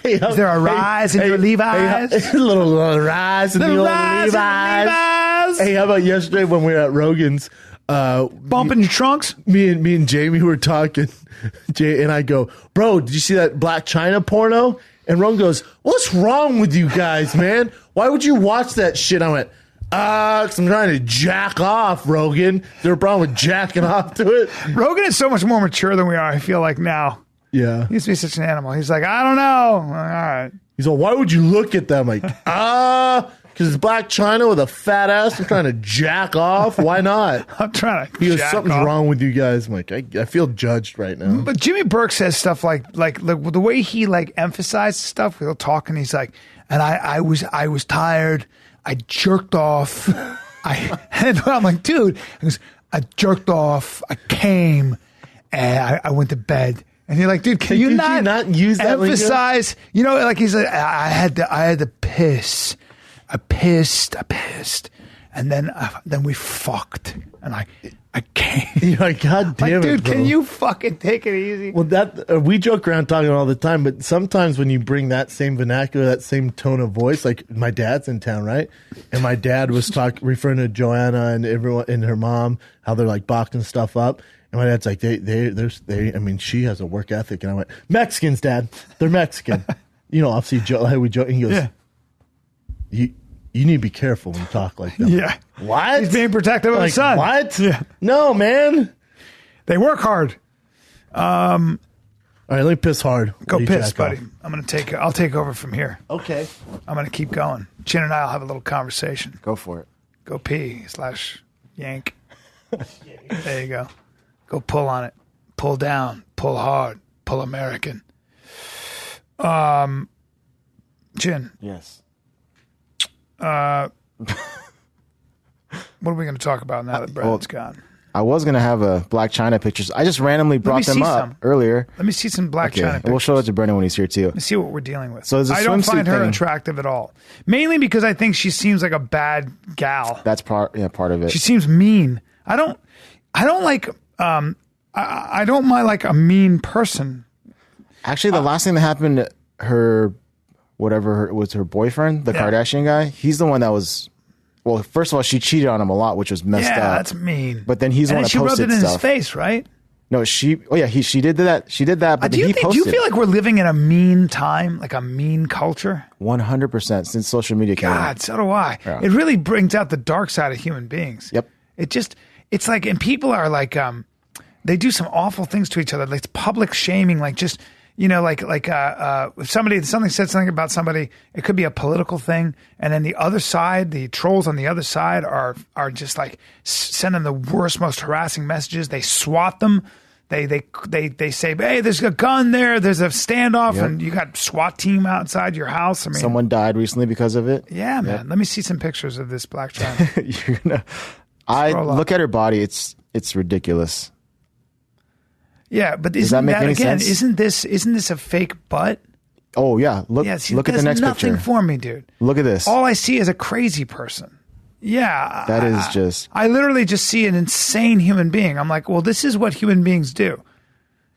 B: Hey,
A: Is there a rise in your Levi's?
B: a little rise in the
A: Little
B: old
A: rise in
B: Levi's.
A: Levi's.
B: Hey, how about yesterday when we were at Rogan's?
A: Bumping your trunks?
B: Me and Jamie were talking. Jay and I go, bro, did you see that Black China porno? And Rogan goes, what's wrong with you guys, man? Why would you watch that shit? I went, 'cause I'm trying to jack off, Rogan. Is there a problem with jacking off to it?
A: Rogan is so much more mature than we are, I feel like now.
B: Yeah.
A: He used to be such an animal. He's like, I don't know. I'm like, all right.
B: He's like, why would you look at that? I'm like, because it's Black China with a fat ass. I'm trying to jack off. Why not?
A: I'm trying to
B: He goes,
A: jack
B: something's
A: off.
B: wrong with you guys. I'm like, I feel judged right now.
A: But Jimmy Burke says stuff like the way he emphasizes stuff. He'll talk and he's like, and I was tired. I jerked off. And I'm like, dude. He goes, I jerked off. I came, and I went to bed. And you're like, dude, can you not
B: use that
A: emphasize? Like he's like, I had to piss. I pissed, And then we fucked. And I can't.
B: You're like, God damn it,
A: dude,
B: bro.
A: can you fucking take it easy?
B: Well, we joke around talking all the time, but sometimes when you bring that same vernacular, that same tone of voice, like my dad's in town, right? And my dad was referring to Joanna and everyone and her mom, how they're like boxing stuff up. And my dad's like, I mean, she has a work ethic. And I went, Mexicans, Dad. They're Mexican. Obviously, we joke. And he goes, you need to be careful when you talk like that.
A: Yeah.
B: What?
A: He's being protective of his son.
B: What?
A: Yeah.
B: No, man.
A: They work hard.
B: All right, let me piss hard.
A: Go
B: You
A: piss,
B: jack
A: buddy.
B: off.
A: I'll take over from here.
B: Okay.
A: I'm going to keep going. Chin and I'll have a little conversation.
C: Go for it.
A: Go pee/yank. There you go. Go pull on it. Pull down. Pull hard. Pull American. Chin.
C: Yes.
A: What are we going to talk about now that Bryan's gone?
C: I was going to have a Black China pictures. I just randomly brought them up earlier.
A: Let me see some Black China pictures.
C: We'll show it to Brendan when he's here too.
A: Let's see what we're dealing with.
C: So
A: I don't find her attractive at all. Mainly because I think she seems like a bad gal.
C: That's part of it.
A: She seems mean. I don't like I don't mind like a mean person.
C: Actually, the last thing that happened to her, was her boyfriend, the Kardashian guy. He's the one that was. Well, first of all, she cheated on him a lot, which was messed up.
A: Yeah, that's mean.
C: But then he's the one that posted stuff.
A: She rubbed it in his face, right?
C: No, she did that. She did that, but he posted.
A: Do you feel like we're living in a mean time, like a mean culture?
C: 100% since social media came out.
A: God, so do I.
C: Yeah.
A: It really brings out the dark side of human beings.
C: Yep.
A: It's like, and people are like, they do some awful things to each other. Like it's public shaming, like just, if something said something about somebody, it could be a political thing. And then the other side, the trolls on the other side are just like sending the worst, most harassing messages. They swat them. They say, hey, there's a gun there. There's a standoff and you got SWAT team outside your house. I mean,
C: someone died recently because of it.
A: Yeah, man. Yep. Let me see some pictures of this Black China.
C: Look at her body. It's ridiculous.
A: Yeah, but
C: does that make any sense?
A: Isn't this a fake butt?
C: Oh yeah, look at the next picture.
A: Nothing for me, dude.
C: Look at this.
A: All I see is a crazy person. Yeah,
C: that is just.
A: I literally just see an insane human being. I'm like, well, this is what human beings do.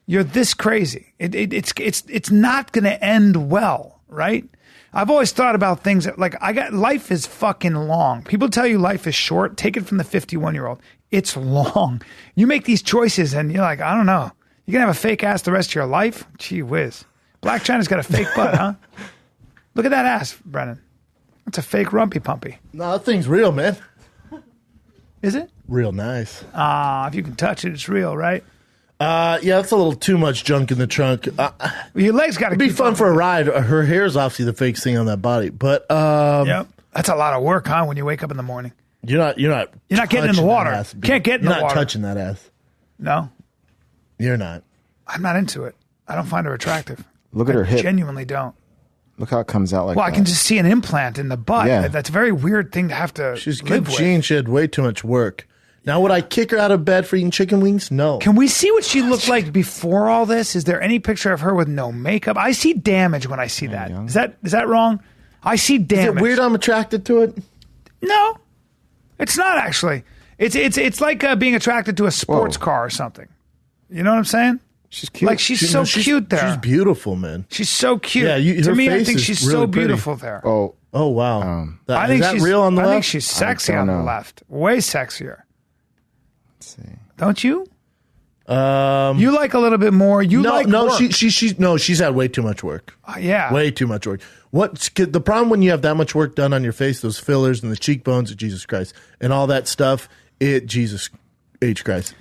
A: You're this crazy. It's not going to end well, right? I've always thought about things like life is fucking long. People tell you life is short. Take it from the 51-year-old. It's long. You make these choices and you're like, I don't know. You're going to have a fake ass the rest of your life? Gee whiz. Black China's got a fake butt, huh? Look at that ass, Brennan. That's a fake rumpy pumpy.
B: No, that thing's real, man.
A: Is it?
B: Real nice.
A: If you can touch it, it's real, right?
B: Yeah, that's a little too much junk in the trunk.
A: Your legs got to
B: be fun for a ride. Her hair's obviously the fake thing on that body, but
A: yep, that's a lot of work, huh? When you wake up in the morning,
B: you're not
A: getting in the water. Can't get in the water.
B: You're not touching that ass.
A: No,
B: you're not.
A: I'm not into it. I don't find her attractive.
C: Look at her hip.
A: Genuinely don't.
C: Look how it comes out like that.
A: Well, I can just see an implant in the butt.
C: Yeah.
A: That's a very weird thing to have to
B: She's
A: live
B: good
A: with.
B: jeans. She had way too much work. Now, would I kick her out of bed for eating chicken wings? No.
A: Can we see what she looked like before all this? Is there any picture of her with no makeup? I see damage when I see that. Is that wrong? I see damage.
B: Is it weird I'm attracted to it?
A: No, it's not actually. It's like being attracted to a sports car or something. You know what I'm saying?
C: She's cute.
A: Like she's so cute there.
B: She's beautiful, man.
A: She's so cute.
B: Yeah,
A: to me, I
B: face
A: think
B: is
A: she's
B: really
A: so
B: pretty.
A: beautiful there.
C: Oh
B: wow.
A: I think
B: is that
A: she's
B: real on the left?
A: I think she's sexy on the left. Way sexier.
C: Let's see.
A: Don't you? You like a little bit more.
B: She's had way too much work.
A: Yeah,
B: way too much work. What's the problem when you have that much work done on your face? Those fillers and the cheekbones, Jesus Christ, and all that stuff. Jesus H Christ,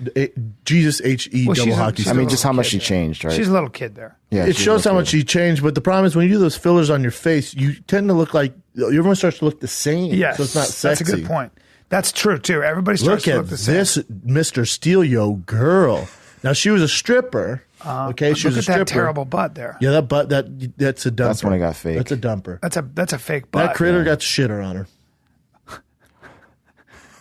B: Jesus H-E double hockey.
C: I mean, just how much she changed, right?
A: She's a little kid there.
C: Yeah,
B: it shows how much she changed. But the problem is when you do those fillers on your face, you tend to look like everyone starts to look the same.
A: Yes,
B: so it's not sexy.
A: That's a good point. That's true too. Everybody starts to look the same.
B: Look at this Mr. Steelio girl. Now she was a stripper. Okay, she was a stripper.
A: That terrible butt there.
B: Yeah, that butt. That's a dumper.
C: That's when it got fake.
B: That's a dumper.
A: That's a fake butt.
B: That critter got shitter on her.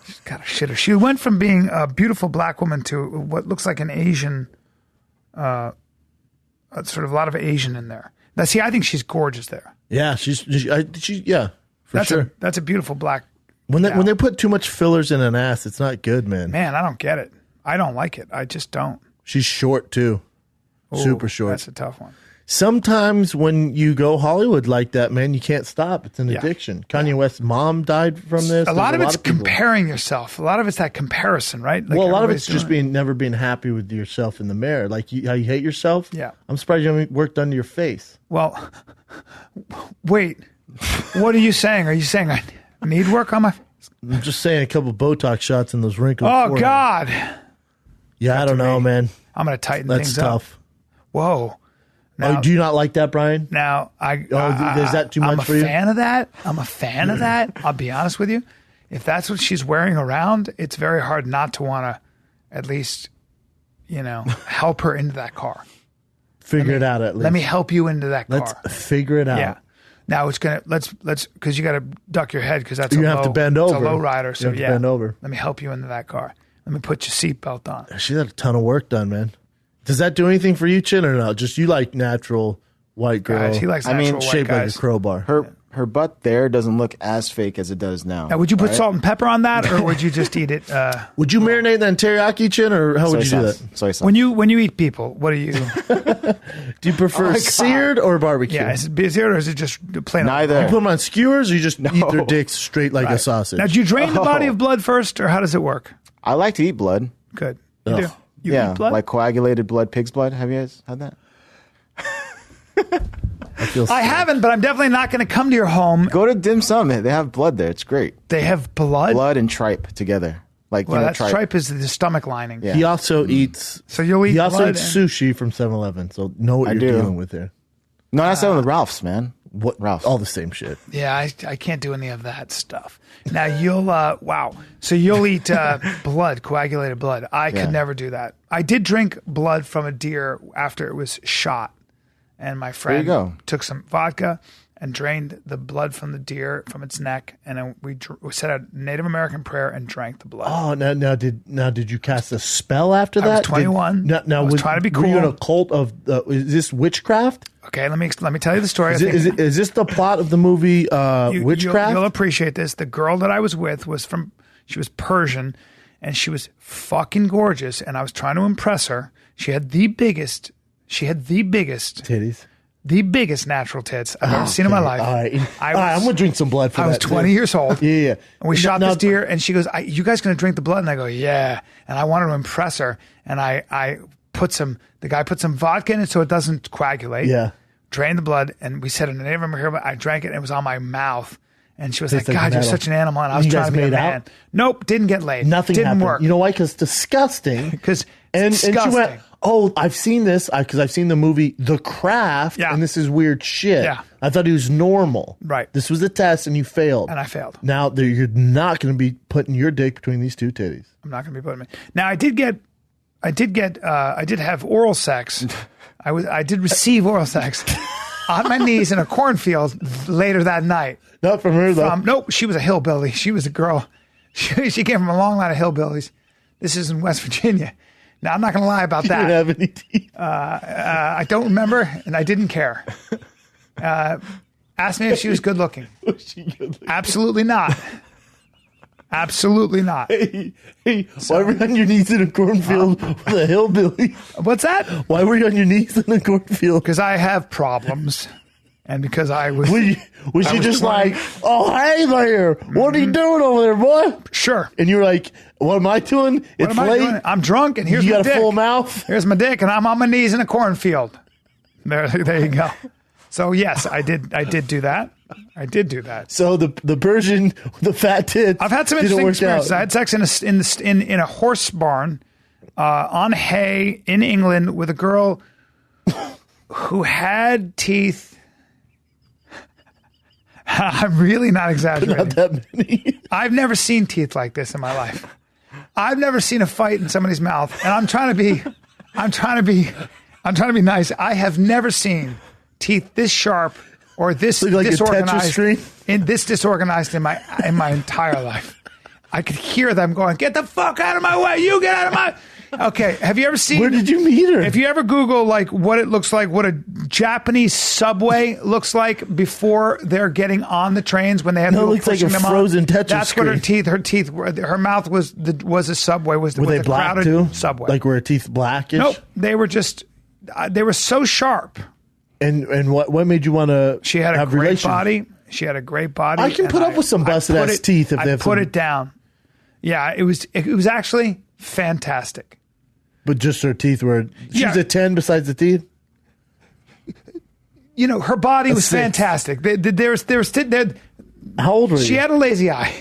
A: She's got a shitter. She went from being a beautiful black woman to what looks like an Asian. Sort of a lot of Asian in there. Now, see, I think she's gorgeous there.
B: Yeah, she's yeah. For sure.
A: That's a beautiful black
B: When they put too much fillers in an ass, it's not good, man.
A: Man, I don't get it. I don't like it. I just don't.
B: She's short too.
A: Ooh,
B: Super short.
A: That's a tough one.
B: Sometimes when you go Hollywood like that, man, you can't stop. It's an addiction. Kanye West's mom died from this.
A: A lot of it's
B: people.
A: comparing yourself. A lot of it's that comparison, right? Like
B: well, a lot of it's
A: everybody's
B: just
A: doing
B: never being happy with yourself in the mirror. Like how you hate yourself.
A: Yeah.
B: I'm surprised you haven't work done to your face.
A: Well, wait. What are you saying? Are you saying I need work on my face?
B: I'm just saying a couple Botox shots in those wrinkles.
A: Oh, God.
B: Yeah, I don't know, man.
A: I'm going to tighten
B: That's
A: things
B: tough.
A: up. Whoa. Now,
B: Oh, do you not like that, Brian?
A: Now,
B: is that too much for you?
A: I'm a fan of that. I'm a fan of that. I'll be honest with you. If that's what she's wearing around, it's very hard not to want to at least, help her into that car.
B: Figure it out at least.
A: Let me help you into that car.
B: Let's figure it out.
A: Yeah. Now it's gonna let's because you got to duck your head because that's
B: You
A: a
B: have
A: low,
B: to bend over.
A: It's a low rider. So
B: You have to bend over.
A: Let me help you into that car. Let me put your seatbelt on.
B: She had a ton of work done, man. Does that do anything for you, Chin, or no? Just you like natural white girl?
A: Guys, he likes natural white
B: shaped
A: guys.
B: like a crowbar.
C: Her butt there doesn't look as fake as it does now.
A: Now, would you put salt and pepper on that, or would you just eat it?
B: Would you marinate that in teriyaki, Chin, or how would you do that?
C: Soy sauce.
A: When you eat people, what do you?
B: Do you prefer seared or barbecue?
A: Yeah, is it busier or is it just plain?
C: Neither.
B: You put them on skewers, or you just eat their dicks straight like a sausage?
A: Now, do you drain the body of blood first, or how does it work?
C: I like to eat blood.
A: Good. You
B: Ugh.
A: do. You
C: Yeah,
A: eat blood?
C: like coagulated blood, pig's blood. Have you guys had that?
A: I haven't, but I'm definitely not going to come to your home.
C: Go to Dim Sum. They have blood there. It's great.
A: They have blood.
C: Blood and tripe together. Like
A: Well, that's tripe is the stomach lining.
C: Yeah.
B: He also eats.
A: So you'll eat
B: He also
A: blood
B: eats
A: and-
B: sushi from 7-Eleven. So know what
C: I
B: you're
C: do.
B: dealing with there.
C: No, that's with Ralph's, man.
B: What?
C: Ralph's.
B: All the same shit.
A: Yeah, I can't do any of that stuff. Now you'll wow. So you'll eat blood, coagulated blood. I
C: Yeah.
A: could never do that. I did drink blood from a deer after it was shot, and my friend
C: go.
A: took some vodka and drained the blood from the deer from its neck, and then we said a Native American prayer and drank the blood.
B: Oh, now did you cast a spell after that?
A: I was 21.
B: Now
A: I was trying to be
B: Were you in
A: cool.
B: a cult of? Is this witchcraft?
A: Okay, let me tell you the story.
B: Is this the plot of the movie Witchcraft?
A: You'll appreciate this. The girl that I was with she was Persian, and she was fucking gorgeous. And I was trying to impress her. She had the biggest
B: Titties.
A: the biggest natural tits I've ever seen in my life.
B: All right.
A: I
B: All right,
A: was-
B: I'm gonna drink some blood for
A: I
B: that.
A: was 20
B: too.
A: years old.
B: Yeah.
A: And we shot
B: Now-
A: this deer, and she goes, "You guys gonna drink the blood?" And I go, "Yeah." And I wanted to impress her, and the guy put some vodka in it so it doesn't coagulate.
B: Yeah.
A: Drained the blood, and we said in the Native American, I drank it, and it was on my mouth. And she was
B: Tastes
A: like,
B: like
A: "God, you're
B: metal."
A: such an animal." And I was
B: You
A: trying
B: guys
A: to be a
B: made
A: man.
B: out?
A: Nope, didn't get laid.
B: Nothing
A: didn't
B: happened.
A: work.
B: You know why? Because disgusting.
A: Because
B: and
A: disgusting.
B: she went, "Oh, I've seen this because I've seen the movie The Craft,
A: Yeah.
B: and this is weird shit."
A: Yeah.
B: I thought he was normal.
A: Right.
B: This was a test, and you failed.
A: And I failed.
B: Now you're not going to be putting your dick between these two titties.
A: I'm not going to be putting me. Now I did have oral sex. I did receive oral sex on my knees in a cornfield later that night.
B: Not from her though.
A: Nope, she was a hillbilly. She was a girl. She came from a long line of hillbillies. This is in West Virginia. Now I'm not going to lie about
B: She didn't
A: that.
B: have any teeth.
A: I don't remember, and I didn't care. Asked me if she was good looking.
B: Was she good looking?
A: Absolutely not. Absolutely not.
B: Hey, why were you on your knees in a cornfield with a hillbilly?
A: What's that?
B: Why were you on your knees in a cornfield?
A: Because I have problems, and because I was.
B: Was
A: I
B: she
A: was
B: just
A: 20.
B: like, "Oh, hey there, what are you doing over there, boy?"
A: Sure.
B: And you were like, "What am I doing?
A: What
B: It's
A: am I
B: late.
A: doing? I'm drunk, and here's
B: You
A: my
B: got a
A: dick.
B: full mouth."
A: Here's my dick, and I'm on my knees in a cornfield. There you go. So yes, I did do that. I did do that.
B: So the Persian with the fat tits.
A: I've had some
B: didn't
A: interesting
B: work
A: experiences. I
B: out.
A: had sex in a horse barn on hay in England with a girl who had teeth. I'm really not exaggerating.
B: Not that many.
A: I've never seen teeth like this in my life. I've never seen a fight in somebody's mouth, and I'm trying to be nice. I have never seen teeth this sharp or this
B: Look like a Tetris
A: disorganized.
B: screen?
A: Disorganized in my entire life. I could hear them going, "Get the fuck out of my way! You get out of my!" Okay, have you ever seen?
B: Where did you meet her?
A: If you ever Google like what it looks like, what a Japanese subway looks like before they're getting on the trains when they have
B: No, it
A: people
B: looks like
A: pushing
B: a
A: them on.
B: frozen Tetris
A: That's what
B: screen.
A: her teeth, her mouth was a subway.
B: Were
A: was
B: they
A: a
B: black
A: crowded
B: too?
A: subway.
B: Like were her teeth blackish?
A: Nope, they were just they were so sharp.
B: And what made you want to?
A: She had a
B: have
A: great
B: relations?
A: body. She had a great body.
B: I can
A: and
B: put up with some busted
A: I put
B: ass
A: it-
B: teeth if they
A: I
B: have
A: put
B: some-
A: it down. Yeah, it was actually fantastic.
B: But just her teeth were. She's
A: Yeah.
B: a 10 besides the teeth.
A: You know, her body was
B: 6.
A: fantastic. There was
B: How old were you?
A: she had a lazy eye.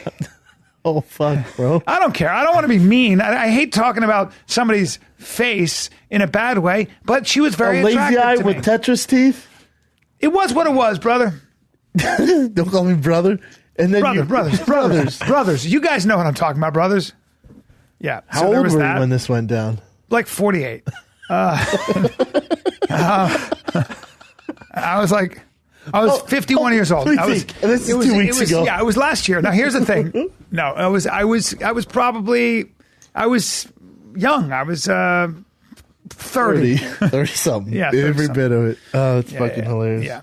B: Oh fuck, bro.
A: I don't care. I don't want to be mean. I hate talking about somebody's face in a bad way, but she was very
B: A lazy
A: attractive
B: eye
A: to
B: with
A: me.
B: Tetris teeth.
A: It was what it was, brother.
B: Don't call me brother. And then
A: Brothers. You guys know what I'm talking about, brothers. Yeah.
B: How
A: so there
B: old
A: was
B: were
A: that.
B: you when this went down?
A: Like 48. I was 51 years old.
B: Let me think. This is 2 weeks ago.
A: Yeah, it was last year. Now here's the thing. No, I was young. I was 30.
B: 30 something.
A: Yeah,
B: Every
A: 30-something.
B: bit of it. Oh, it's
A: Yeah,
B: fucking hilarious.
A: Yeah.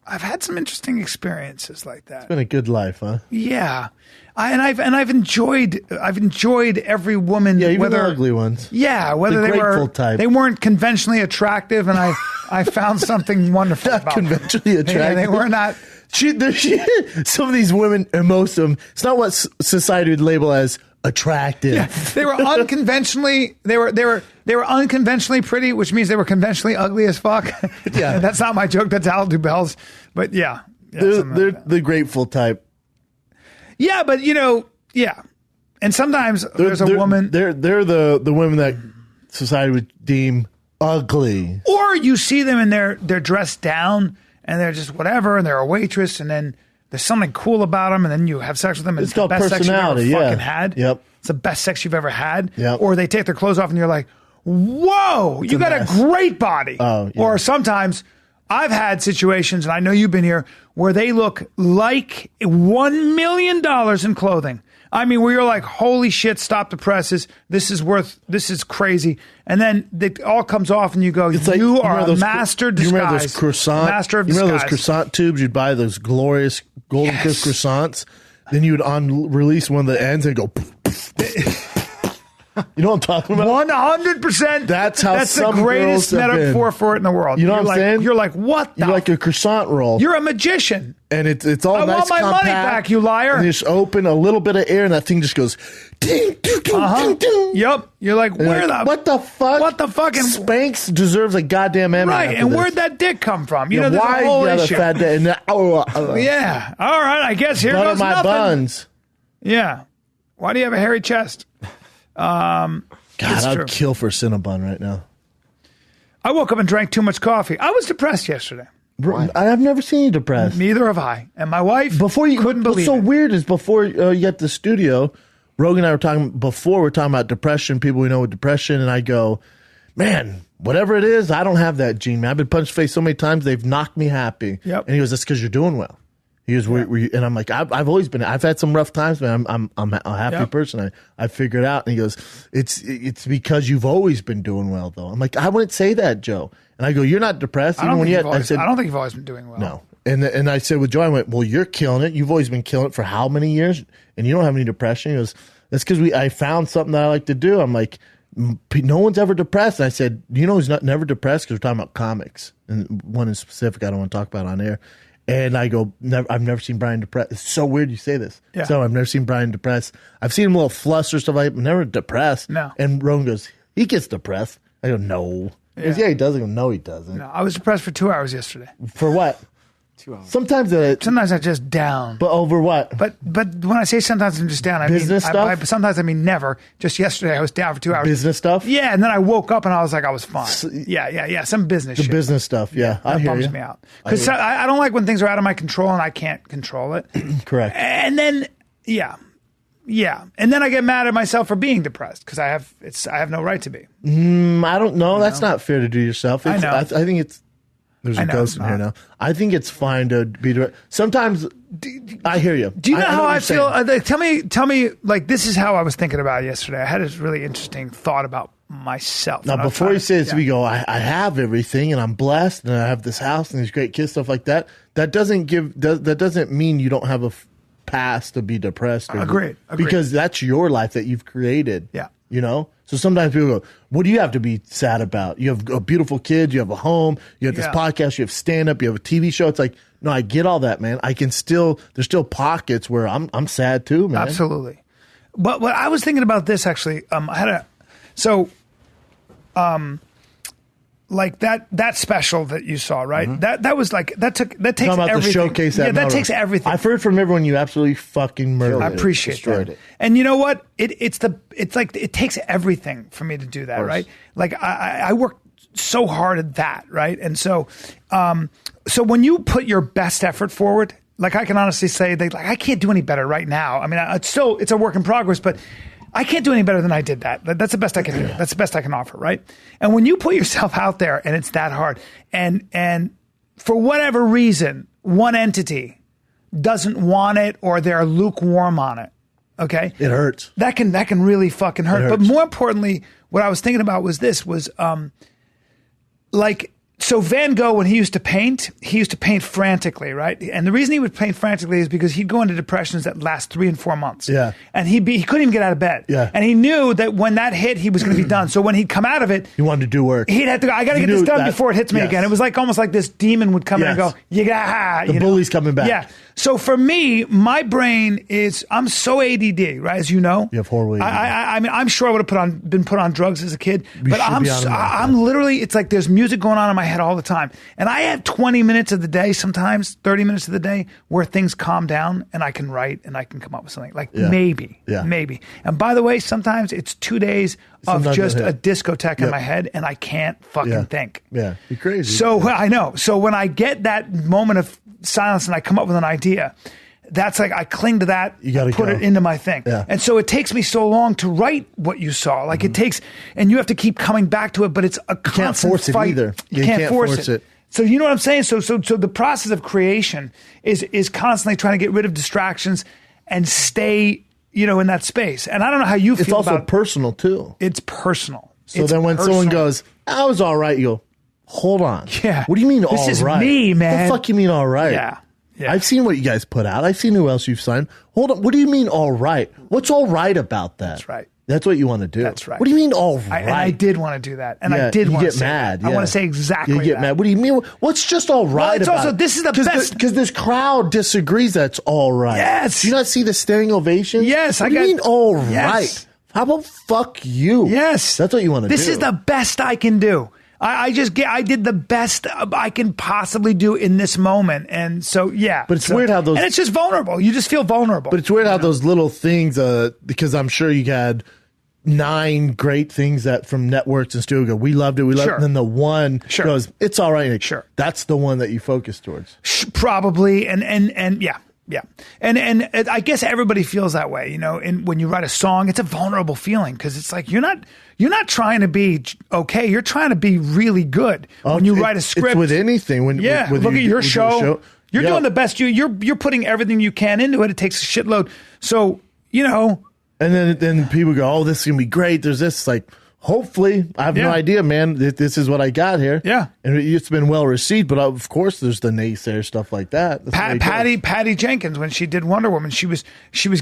A: I've had some interesting experiences like that.
B: Been a good life, huh?
A: Yeah. I've enjoyed every woman,
B: Yeah, even
A: whether
B: the ugly ones.
A: Yeah, whether
B: The
A: they were
B: grateful type.
A: they weren't conventionally attractive, and I found something wonderful
B: Not
A: about them.
B: conventionally
A: Yeah,
B: attractive.
A: they were not.
B: Some of these women, and most of them, it's not what society would label as attractive.
A: Yeah, they were unconventionally. They were unconventionally pretty, which means they were conventionally ugly as fuck.
B: Yeah.
A: That's not my joke. That's Al Dubell's. But yeah,
B: They're
A: something like that.
B: the grateful type.
A: Yeah, but yeah. And sometimes there's a woman,
B: They're the women that society would deem ugly.
A: or you see them and they're dressed down and they're just whatever, and they're a waitress, and then there's something cool about them, and then you have sex with them. And
B: It's called
A: the best sex you've ever
B: personality, yeah.
A: fucking had.
B: Yep.
A: It's the best sex you've ever had.
B: Yep.
A: Or they take their clothes off and you're like, whoa, you
B: a
A: got
B: mess.
A: a great body.
B: Oh, yeah.
A: Or sometimes I've had situations, and I know you've been here, where they look like $1 million in clothing. I mean, where you're like, holy shit, stop the presses. This is crazy. And then it all comes off and you go,
B: It's like,
A: you are a
B: those-
A: master
B: You remember those
A: disguise.
B: croissant?
A: Master of
B: you remember those
A: disguise.
B: croissant tubes? You'd buy those glorious golden
A: Yes.
B: crisp croissants. Then you would release one of the ends and go. You know what I'm talking about?
A: 100%.
B: That's how
A: the
B: some
A: greatest
B: girls have
A: metaphor
B: been.
A: for it in the world.
B: You know
A: You're
B: what I'm saying?
A: You're like, what the?
B: You're like a croissant roll.
A: You're a magician.
B: And it's all
A: I
B: nice,
A: want my money
B: compact,
A: back, you liar.
B: And you just open a little bit of air, and that thing just goes. Ding, ding, ding, ding, ding.
A: Yep. You're like,
B: And you're
A: where
B: like,
A: the?
B: what the fuck?
A: What the fucking?
B: Spanx deserves a goddamn Emmy.
A: Right.
B: after
A: And
B: this.
A: where'd that dick come from? You know, there's
B: why
A: a whole
B: you got
A: issue.
B: a fat dick? And
A: Yeah. All right. I guess here
B: butter
A: goes
B: my
A: nothing.
B: buns.
A: Yeah. Why do you have a hairy chest?
B: God,
A: It's
B: I'd
A: true.
B: kill for a Cinnabon right now.
A: I woke up and drank too much coffee. I was depressed yesterday.
B: Bro, I've never seen you depressed.
A: Neither have I. And my wife
B: Before you
A: couldn't believe
B: What's so
A: it.
B: weird is before you got to the studio, Rogan and I were talking before. We're talking about depression, people we know with depression, and I go, man, whatever it is, I don't have that gene, man. I've been punched in the face so many times they've knocked me happy.
A: Yep.
B: And he goes, that's because you're doing well. He goes, and I'm like, I've always been. I've had some rough times, man. I'm a happy
A: Yep.
B: person. I figured out. And he goes, it's because you've always been doing well, though. I'm like, I wouldn't say that, Joe. And I go, you're not depressed.
A: I don't think
B: I
A: you've always been doing well.
B: no. And I said with Joe, I went, well, you're killing it. You've always been killing it for how many years? And you don't have any depression. He goes, that's because I found something that I like to do. I'm like, no one's ever depressed. And I said, you know who's never depressed? Because we're talking about comics. And one in specific I don't want to talk about on air. And I go, I've never seen Bryan depressed. It's so weird you say this.
A: Yeah.
B: So I've never seen Bryan depressed. I've seen him a little flustered, stuff like that, but never depressed.
A: No.
B: And Rogan goes, he gets depressed. I go, no. He goes, yeah, he does. I go, no, he doesn't.
A: No, I was depressed for 2 hours yesterday.
B: For what?
C: 2 hours.
B: Sometimes
A: I'm just down.
B: but over what?
A: But when I say sometimes I'm just down, I
B: Business
A: mean
B: stuff?
A: sometimes I mean never. Just yesterday I was down for 2 hours.
B: Business stuff?
A: Yeah, and then I woke up and I was like I was fine. Yeah. Some business
B: The
A: shit.
B: business stuff, yeah. I
A: That
B: hear
A: bums
B: you.
A: me out because I don't like when things are out of my control and I can't control it.
B: Correct.
A: And then yeah, and then I get mad at myself for being depressed because I have no right to be.
B: I don't know. That's not fair to do yourself.
A: I know.
B: I think it's. There's a
A: I know
B: ghost
A: it's
B: in here
A: not.
B: now. I think it's fine to be direct. Sometimes I hear you.
A: Do you know how
B: what
A: I
B: you're
A: feel?
B: saying.
A: Tell me. Like this is how I was thinking about it yesterday. I had this really interesting thought about myself.
B: Now,
A: And I was
B: before
A: trying
B: you
A: to-
B: say this,
A: yeah.
B: we go, I have everything and I'm blessed and I have this house and these great kids, stuff like that. That doesn't mean you don't have a past to be depressed.
A: Agreed.
B: Because that's your life that you've created.
A: Yeah.
B: You know? So sometimes people go, what do you have to be sad about? You have a beautiful kid, you have a home, you have this
A: Yeah.
B: podcast, you have stand-up, you have a TV show. It's like, no, I get all that, man. There's still pockets where I'm sad too, man.
A: Absolutely. But I was thinking about this actually. I had like that special that you saw, right?
B: Mm-hmm.
A: That was like that takes
B: Talking about
A: everything.
B: the showcase
A: yeah,
B: at
A: that
B: Melrose.
A: takes everything.
B: I've heard from everyone you absolutely fucking murdered.
A: I
B: it.
A: appreciate
C: Destroyed
A: that.
C: it.
A: And you know what? It's like it takes everything for me to do that, right? Like I work so hard at that, right? And so so when you put your best effort forward, like I can honestly say that like I can't do any better right now. I mean, it's a work in progress, but I can't do any better than I did that. That's the best I can do. That's the best I can offer, right? And when you put yourself out there and it's that hard, and for whatever reason, one entity doesn't want it or they're lukewarm on it, okay?
B: It hurts.
A: That can really fucking hurt.
B: It
A: But
B: hurts.
A: more importantly, what I was thinking about was like, so Van Gogh, when he used to paint frantically, right? And the reason he would paint frantically is because he'd go into depressions that last 3 and 4 months.
B: Yeah.
A: And he couldn't even get out of bed.
B: Yeah.
A: And he knew that when that hit, he was going to be done. So when he'd come out of it,
B: You wanted to do work.
A: he'd have to go, I got to
B: You
A: get this
B: knew
A: done
B: that-
A: before it hits me
B: yes.
A: again. It was like almost like this demon would come in and
B: Yes.
A: go, the
B: bully's coming back.
A: Yeah. So for me, my brain is, I'm so ADD, right? As you know.
B: You have horrible ADD.
A: I mean, I'm sure I would have been put on drugs as a kid, but
B: should
A: I'm
B: be on them now.
A: I'm literally, it's like there's music going on in my head all the time. And I have 20 minutes of the day, sometimes 30 minutes of the day where things calm down and I can write and I can come up with something like maybe. And by the way, sometimes it's 2 days of
B: Sometimes
A: just
B: it
A: a
B: hit.
A: discotheque in
B: Yep.
A: my head and I can't fucking think.
B: Yeah. You're crazy.
A: So I know. So when I get that moment of silence and I come up with an idea, that's like I cling to that,
B: You gotta
A: put
B: go.
A: it into my thing.
B: Yeah.
A: And so it takes me so long to write what you saw. Like it takes, and you have to keep coming back to it, but it's a constant
B: can't force it
A: fight.
B: either.
A: You
B: You
A: can't
B: can't
A: force
B: force
A: it.
B: it.
A: So you know what I'm saying? So the process of creation is constantly trying to get rid of distractions and stay, in that space. And I don't know how you feel
B: it's also
A: about
B: personal too.
A: it's personal.
B: So
A: It's
B: then when someone
A: personal.
B: goes, I was all right, you go, hold on.
A: Yeah.
B: What do you mean
A: This
B: all
A: is
B: right?
A: me, man.
B: The fuck you mean all right?
A: Yeah.
B: I've seen what you guys put out. I've seen who else you've signed. Hold on. What do you mean all right? What's all right about that?
A: That's right.
B: That's what you want to do.
A: That's right.
B: What do you mean all right?
A: And I did want to do that. And
B: Yeah,
A: I did
B: you
A: want to
B: get
A: say
B: mad.
A: that. I
B: yeah.
A: want to say exactly
B: You get
A: that.
B: mad. What do you mean? What's just all right
A: it's
B: about
A: also-
B: it?
A: this is the best-
B: Because this crowd disagrees that's all right.
A: Yes.
B: Do you not see the standing ovation?
A: Yes,
B: What
A: I
B: do you
A: got-
B: mean all
A: Yes.
B: right? How about fuck you?
A: Yes.
B: That's what you want to do.
A: This is the best I can do. I did the best I can possibly do in this moment. And so, yeah.
B: But it's weird how those-
A: And it's just vulnerable. You just feel vulnerable.
B: But it's weird how those little things, because I'm sure you had 9 great things that from networks and studio go, we loved it,
A: Sure.
B: and then the one
A: Sure.
B: goes, it's all right. Like,
A: Sure.
B: That's the one that you focus towards.
A: Probably. And yeah. Yeah. And I guess everybody feels that way, and when you write a song, it's a vulnerable feeling because it's like you're not trying to be okay. You're trying to be really good. When you write a script.
B: It's with anything. When
A: Yeah,
B: with
A: look at your
B: with
A: show. You're
B: Yeah.
A: doing the best. You're putting everything you can into it. It takes a shitload. So,
B: And then people go, oh, this is going to be great. There's this, like, hopefully, I have no
A: Yeah.
B: idea, man. This is what I got here.
A: Yeah.
B: And it's been well received, but of course there's the naysayer stuff like that. That's the way it goes.
A: Patty Jenkins, when she did Wonder Woman, she was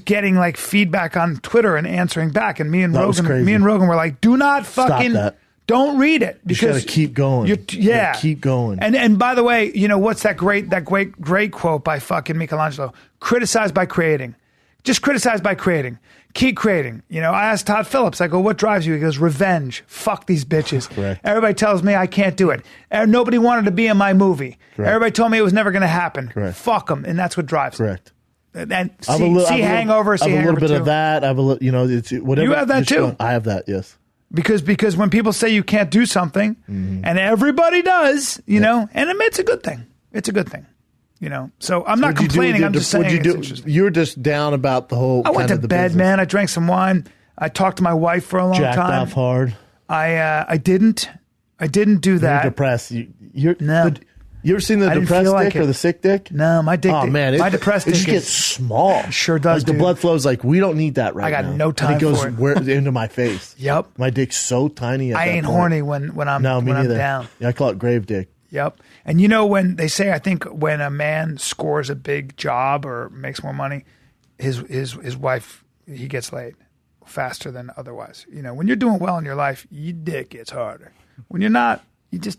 A: getting like feedback on Twitter and answering back. And me and
B: That was crazy.
A: Rogan were like, do not fucking
B: that.
A: don't read it
B: You just
A: because
B: gotta keep going.
A: You
B: gotta keep going.
A: And by the way, what's that great quote by fucking Michelangelo? Criticize by creating. Just criticize by creating. Keep creating. I asked Todd Phillips, I go, what drives you? He goes, revenge. Fuck these bitches.
B: Correct.
A: Everybody tells me I can't do it. Nobody wanted to be in my movie.
B: Correct.
A: Everybody told me it was never going to happen.
B: Correct.
A: Fuck them. And that's what drives.
B: Correct.
A: And
B: I have a
A: Hangover.
B: I have a little
A: Hangover
B: bit
A: 2.
B: of that. I have it's whatever.
A: You have that
B: just
A: too?
B: go- I have that, yes.
A: Because when people say you can't do something,
B: Mm-hmm.
A: and everybody does, and it's a good thing. It's a good thing. So I'm not
B: What'd you do?
A: complaining. I'm just saying
B: What'd
A: it's
B: you do?
A: interesting.
B: You're just down about the whole.
A: I went
B: kind
A: to
B: of the
A: bed,
B: business.
A: man. I drank some wine. I talked to my wife for a long
B: Jacked
A: time.
B: off hard.
A: I didn't do
B: You're
A: that.
B: depressed. You're
A: No.
B: You ever seen the
A: I didn't
B: depressed
A: feel like
B: dick
A: it.
B: or the sick dick?
A: No, my dick.
B: Oh man,
A: my depressed
B: it
A: dick
B: just gets small.
A: Sure does,
B: Like the
A: dude.
B: blood flows. Like we don't need that right
A: I got
B: now.
A: no time
B: and it goes
A: for it.
B: into my face.
A: Yep.
B: My dick's so tiny. At
A: I
B: that
A: ain't
B: point.
A: horny when I'm
B: No, me
A: when I'm
B: neither.
A: down.
B: Yeah, I call it grave dick.
A: Yep. And you know when they say, I think when a man scores a big job or makes more money, his wife, he gets laid faster than otherwise. You know, when you're doing well in your life, your dick gets harder. When you're not,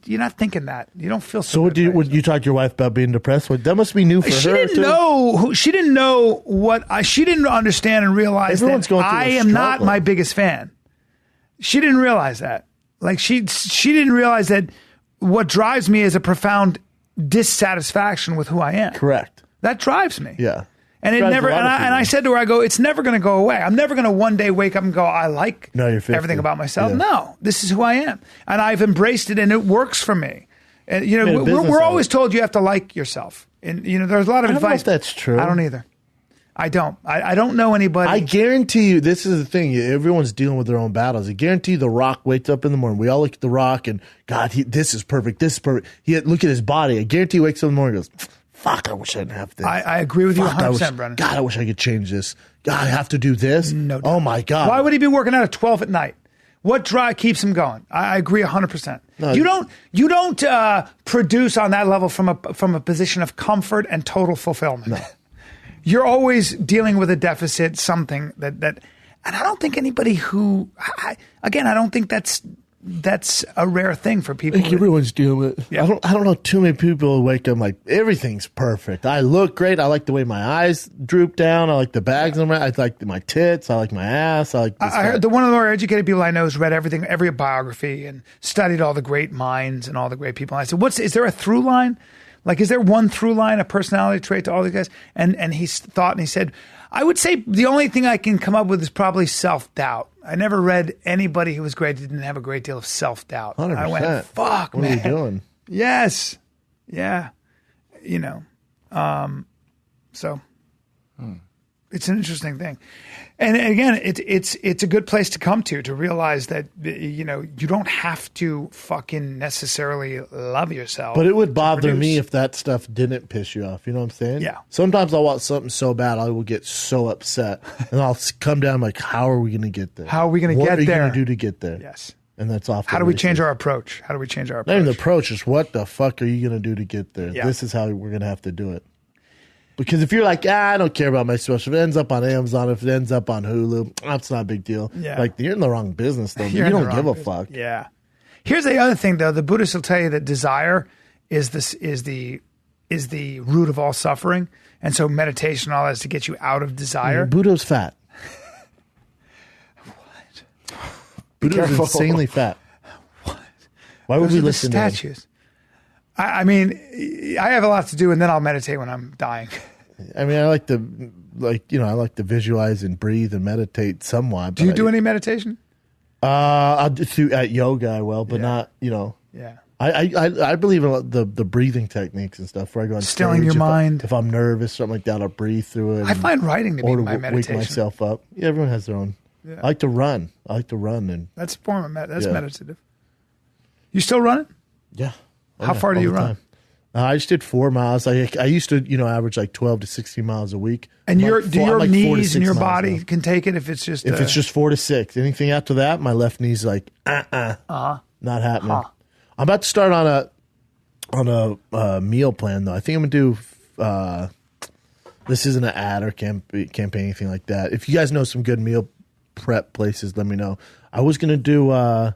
A: you're not thinking that. You don't feel so.
B: So would you talk to your wife about being depressed? That must be new for
A: She
B: her.
A: didn't
B: too.
A: know. She didn't know she didn't understand and realize
B: Everyone's
A: that
B: going through
A: I
B: a
A: am not
B: struggle.
A: my biggest fan. She didn't realize that. Like she didn't realize that what drives me is a profound dissatisfaction with who I am.
B: Correct.
A: That drives me.
B: Yeah.
A: And it
B: Drives
A: never.
B: a lot
A: And
B: of people.
A: I said to her, I go, it's never going to go away. I'm never going to one day wake up and go, I like
B: No, you're 50.
A: everything about myself.
B: Yeah.
A: No, this is who I am, and I've embraced it, and it works for me. And you
B: Made a
A: know,
B: business
A: we're
B: out of
A: always
B: it.
A: told you have to like yourself, and you know, there's a lot of
B: I don't know
A: advice.
B: if that's true.
A: I don't either. I don't. I don't know anybody.
B: I guarantee you, this is the thing. Everyone's dealing with their own battles. I guarantee The Rock wakes up in the morning. We all look at The Rock and, God, this is perfect. This is perfect. Look at his body. I guarantee he wakes up in the morning and goes, fuck, I wish I didn't have this.
A: I agree with you
B: Fuck,
A: 100%, Brennan.
B: God, I wish I could change this. God, I have to do this.
A: No doubt.
B: Oh, my God.
A: Why would he be working out at 12 at night? What drive keeps him going? I agree 100%.
B: No,
A: you don't produce on that level from a position of comfort and total fulfillment.
B: No.
A: You're always dealing with a deficit, something that, and I don't think anybody who, I don't think that's a rare thing for people.
B: I think everyone's dealing with it.
A: Yeah.
B: I don't know too many people who wake up like everything's perfect. I look great. I like the way my eyes droop down. I like the bags on my. I like my tits. I like my ass. I like. This,
A: I heard one of the more educated people I know has read every biography and studied all the great minds and all the great people. And I said, is there a through line? Like, is there one through line, a personality trait to all these guys? And he thought, and he said, I would say the only thing I can come up with is probably self-doubt. I never read anybody who was great that didn't have a great deal of self-doubt.
B: 100%.
A: I went, fuck,
B: What
A: man.
B: are you doing?
A: Yes. Yeah. You know. So it's an interesting thing. And again, it's a good place to come to realize that, you know, you don't have to fucking necessarily love yourself.
B: But it would bother
A: produce.
B: me if that stuff didn't piss you off. You know what I'm saying?
A: Yeah.
B: Sometimes I'll want something so bad, I will get so upset. And I'll come down like, how are we going to get there?
A: How are we gonna get
B: What are you
A: there?
B: going to do to get there?
A: Yes.
B: And that's off.
A: How do we change our approach? How do we change our approach?
B: Not even the approach, is what the fuck are you going to do to get there?
A: Yeah.
B: This is how we're going to have to do it. Because if you're like, I don't care about my special, if it ends up on Amazon, if it ends up on Hulu, that's not a big deal.
A: Yeah.
B: Like, you're in the wrong business, though.
A: You're
B: You
A: in the
B: don't give
A: wrong
B: a
A: business.
B: fuck.
A: Yeah. Here's the other thing, though. The Buddhists will tell you that desire is the root of all suffering, and so meditation and all that is to get you out of desire.
B: Buddha's fat. Buddha's
C: careful.
B: insanely fat. Why would
A: Those
B: we
A: are the
B: listen to him?
A: statues. I mean, I have a lot to do, and then I'll meditate when I'm dying.
B: I mean, I like to visualize and breathe and meditate somewhat.
A: Do you do any meditation?
B: I'll do at yoga. I will, but
A: Yeah.
B: not. You know,
A: Yeah.
B: I believe in the breathing techniques and stuff. Where I go on
A: Stilling
B: stage,
A: your mind.
B: If I'm nervous, something like that, I'll breathe through it.
A: I find writing to be
B: or
A: my
B: wake
A: meditation.
B: myself up. Yeah, everyone has their own.
A: Yeah.
B: I like to run. And
A: That's a form of that's
B: Yeah.
A: meditative. You still running?
B: yeah.
A: How far do
B: all
A: you
B: the
A: run?
B: time. I just did 4 miles. I used to, average like 12 to 16 miles a week.
A: And
B: I'm
A: your
B: like
A: do
B: I'm
A: your
B: like 4 to
A: knees
B: 6
A: and your
B: miles
A: body
B: now.
A: can take it if it's just
B: If it's just 4 to 6, anything after that, my left knee's like, not happening. I'm about to start on a meal plan though. I think I'm gonna do. This isn't an ad or campaign, anything like that. If you guys know some good meal prep places, let me know. I was gonna do. I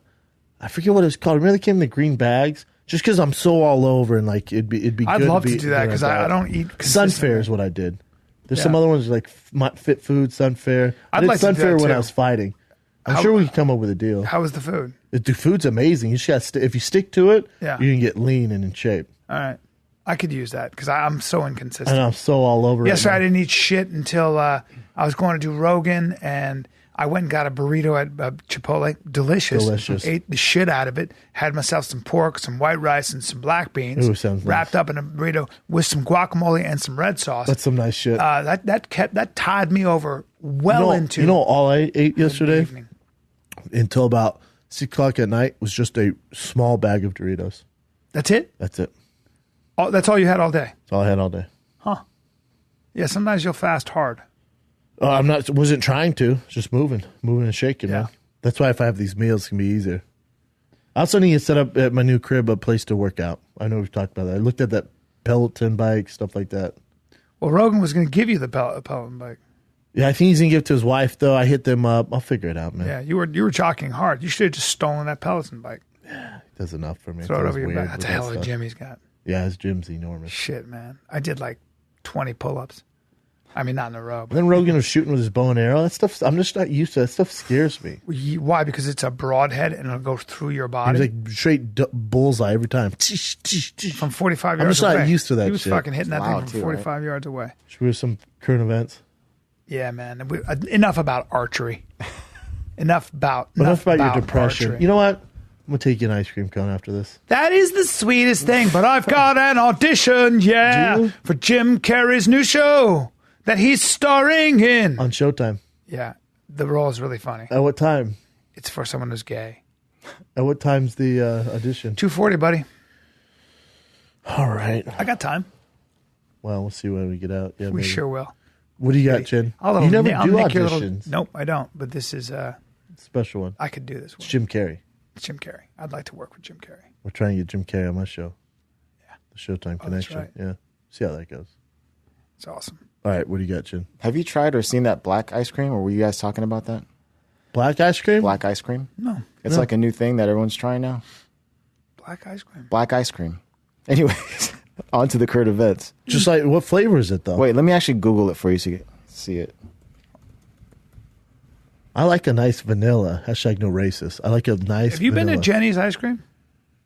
B: forget what it's called. It really came in the green bags. Just because I'm so all over and like it'd be.
A: I'd
B: good
A: love
B: be
A: to do that
B: good
A: because
B: at
A: I don't eat.
B: Sunfair is what I did. There's
A: Yeah.
B: some other ones like Fit Food, Sunfair. I
A: I'd
B: did
A: like to do
B: Sunfair
A: that,
B: when
A: too.
B: I was fighting. I'm
A: How-
B: sure we could come up with a deal.
A: How was the food?
B: The food's amazing. You just got if you stick to it,
A: Yeah.
B: you can get lean and in shape.
A: All right, I could use that because I'm so inconsistent.
B: And I'm so all over it.
A: Yesterday, I
B: now.
A: didn't eat shit until I was going to do Rogan, and I went and got a burrito at Chipotle. Delicious. Ate the shit out of it. Had myself some pork, some white rice, and some black beans.
B: Ooh, sounds
A: wrapped up in a burrito with some guacamole and some red sauce.
B: That's some nice shit.
A: That tied me over well into
B: all I ate yesterday
A: evening.
B: until about 6 o'clock at night was just a small bag of Doritos.
A: That's it.
B: That's it.
A: Oh, that's all you had all day?
B: That's all I had all day.
A: Yeah, sometimes you'll fast hard.
B: Wasn't trying to. Just moving and shaking,
A: Yeah.
B: man. That's why if I have these meals, it can be easier. I also need to set up at my new crib a place to work out. I know we've talked about that. I looked at that Peloton bike, stuff like that.
A: Well, Rogan was going to give you the Peloton bike.
B: Yeah, I think he's going to give it to his wife, though. I hit them up. I'll figure it out, man.
A: Yeah, you were jockeying hard. You should have just stolen that Peloton bike.
B: Yeah, that's enough for me.
A: Throw it
B: That
A: over
B: was
A: your
B: weird
A: back. That's a
B: with
A: hell
B: that
A: of a
B: stuff.
A: gym he's got.
B: Yeah, his gym's enormous.
A: Shit, man. I did like 20 pull-ups. I mean, not in a row.
B: And
A: But
B: then Rogan was shooting with his bow and arrow. That stuff, I'm just not used to. That stuff scares me.
A: Why? Because it's a broadhead and it'll go through your
B: He
A: body.
B: was like straight bullseye every time.
A: From 45 yards away.
B: I'm just not used to that
A: He was
B: shit.
A: fucking hitting that
C: Wow,
A: thing from
C: too,
A: 45 yards away.
B: Should we have some current events?
A: Yeah, man. Enough about archery. Enough about
B: your depression.
A: archery.
B: You know what? I'm going to take you an ice cream cone after this.
A: That is the sweetest thing, but I've got an audition,
B: Do you?
A: for Jim Carrey's new show that he's starring in.
B: On Showtime.
A: Yeah, the role is really funny.
B: At what time?
A: It's for someone who's gay.
B: At what time's the audition?
A: 2:40, buddy.
B: All right.
A: I got time.
B: Well, we'll see when we get out. Yeah,
A: We
B: maybe.
A: sure will.
B: What do you got, Jen?
A: I'll
B: You never
A: I'll
B: do
A: nick your
B: auditions.
A: Nope, I don't. But this is
B: Special one.
A: I could do this
B: It's
A: one.
B: Jim Carrey.
A: It's Jim Carrey. I'd like to work with Jim Carrey.
B: We're trying to get Jim Carrey on my show.
A: Yeah.
B: The Showtime
A: Oh, that's
B: connection.
A: right.
B: Yeah. See how that goes.
A: It's awesome.
B: All right. What do you got, Jen?
C: Have you tried or seen that black ice cream, or were you guys talking about that?
B: Black ice cream?
C: Black ice cream?
A: No,
C: It's like a new thing that everyone's trying now.
A: black ice cream.
C: Black ice cream. Anyways, on to the current events.
B: Just like, what flavor is it, though?
C: Wait, let me actually Google it for you so you can see it.
B: I like a nice vanilla. Hashtag no racist. I like a nice
A: Have you been to
B: vanilla.
A: Jenny's ice cream?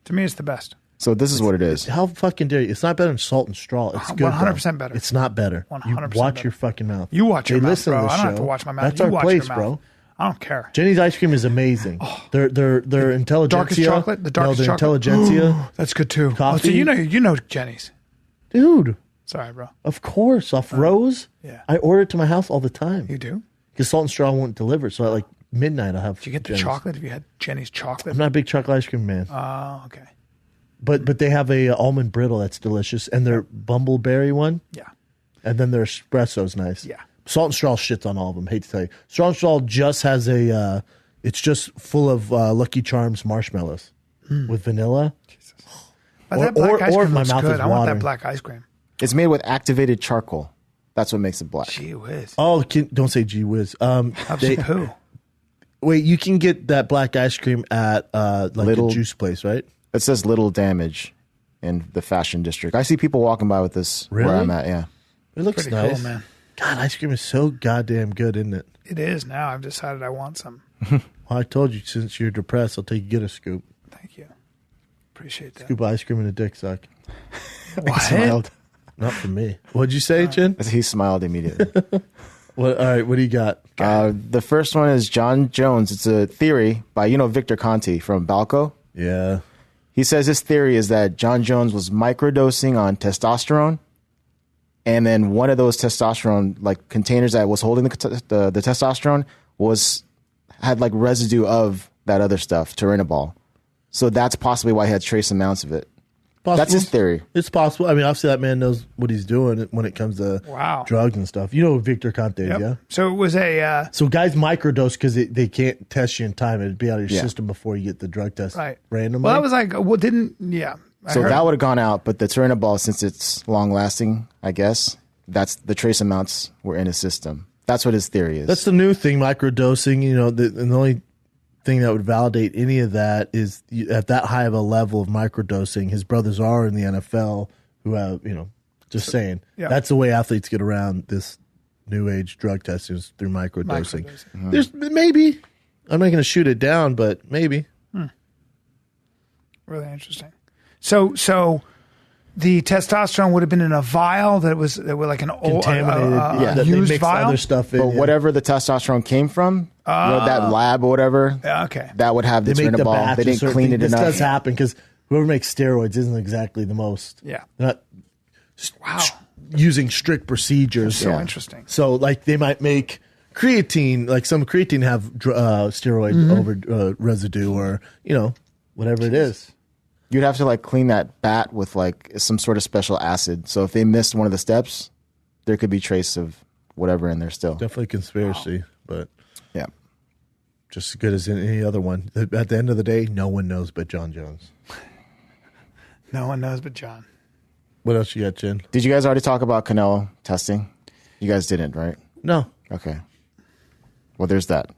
A: To me, it's the best.
C: So this is what it is.
B: How fucking dare you? It's not better than Salt and Straw. It's good.
A: 100%
B: though.
A: better.
B: It's not better.
A: 100%
B: You watch
A: better.
B: your fucking mouth.
A: You watch your
B: They
A: mouth,
B: listen
A: bro.
B: to the
A: I don't have
B: show.
A: to watch my mouth.
B: That's
A: You
B: our
A: watch
B: place,
A: your mouth.
B: bro.
A: I don't care.
B: Jenny's ice cream is amazing. Their intelligentsia.
A: Darkest chocolate? The darkest
B: no, their
A: chocolate?
B: intelligentsia.
A: That's good too.
B: Coffee?
A: Oh, so you know Jenny's.
B: Dude,
A: Sorry, bro.
B: of course. Off Rose.
A: Yeah.
B: I order it to my house all the time.
A: You do?
B: Because Salt and Straw won't deliver. So at like midnight, I'll have
A: Did you get the
B: Jenny's.
A: chocolate? Have you had Jenny's chocolate?
B: I'm not a big chocolate ice cream man.
A: Oh, okay.
B: But they have a almond brittle that's delicious. And their bumbleberry one.
A: Yeah.
B: And then their espresso's nice.
A: Yeah.
B: Salt and Straw shits on all of them. Hate to tell you. Salt and Straw just has a, it's just full of Lucky Charms marshmallows with vanilla.
A: But that black ice
B: or
A: cream
B: my
A: looks
B: mouth
A: good.
B: is
A: I want that
B: watering.
A: black ice cream.
C: It's made with activated charcoal. That's what makes it black.
A: Gee whiz.
B: Oh, don't say gee whiz.
A: Who?
B: Wait, you can get that black ice cream at like a juice place, right?
C: It says little damage in the fashion district. I see people walking by with this
B: Really?
C: where I'm at, yeah.
B: It looks
A: Pretty
B: nice.
A: cool, man.
B: God, ice cream is so goddamn good, isn't it?
A: It is now. I've decided I want some.
B: Well, I told you, since you're depressed, I'll take you get a scoop.
A: Thank you. Appreciate that.
B: Scoop of ice cream in a dick suck.
C: He smiled.
B: Not for me. What'd you say, Chin?
C: He smiled immediately.
B: What? All right, what do you got?
C: The first one is John Jones. It's a theory by, Victor Conti from Balco.
B: Yeah.
C: He says his theory is that John Jones was microdosing on testosterone, and then one of those testosterone like containers that was holding the testosterone had like residue of that other stuff, turinabol. So that's possibly why he had trace amounts of it.
B: Possible.
C: That's his theory.
B: It's possible. I mean, obviously that man knows what he's doing when it comes to drugs and stuff. You know who Victor Conte is,
A: Yep.
B: yeah?
A: So it was a
B: So guys microdose because they can't test you in time. It'd be out of your
C: Yeah.
B: system before you get the drug test
A: right.
B: randomly.
A: Well, that was like, I
C: So
A: heard-
C: that would have gone out, but the turinabol, since it's long lasting, I guess, that's the trace amounts were in his system. That's what his theory is.
B: That's the new thing, microdosing. And the only thing that would validate any of that is at that high of a level of microdosing, his brothers are in the NFL who have, just saying.
A: Yeah.
B: That's the way athletes get around this new age drug testing is through microdosing. There's maybe, I'm not going to shoot it down, but maybe.
A: Really interesting. So the testosterone would have been in a vial that was like an old
B: Contaminated.
C: Yeah.
B: That they
A: used
B: mix
A: vial.
B: other stuff in.
C: But
B: yeah.
C: whatever the testosterone came from, that lab or whatever,
A: Okay.
C: that would have the
B: They make the
C: turinabol.
B: batch.
C: They didn't
B: certain
C: clean
B: thing.
C: it
B: This
C: enough.
B: does happen because whoever makes steroids isn't exactly the most.
A: Yeah.
B: They're not
A: Wow.
B: using strict procedures.
A: So
C: Yeah.
A: interesting.
B: So, like, they might make creatine, like some creatine have steroid over residue or, whatever it is.
C: You'd have to like clean that bat with like some sort of special acid. So if they missed one of the steps, there could be trace of whatever in there still.
B: Definitely conspiracy, but
C: yeah,
B: just as good as any other one. At the end of the day, no one knows but John Jones.
A: No one knows but John.
B: What else you got, Jen?
C: Did you guys already talk about Canelo testing? You guys didn't, right?
B: No.
C: Okay. Well, there's that.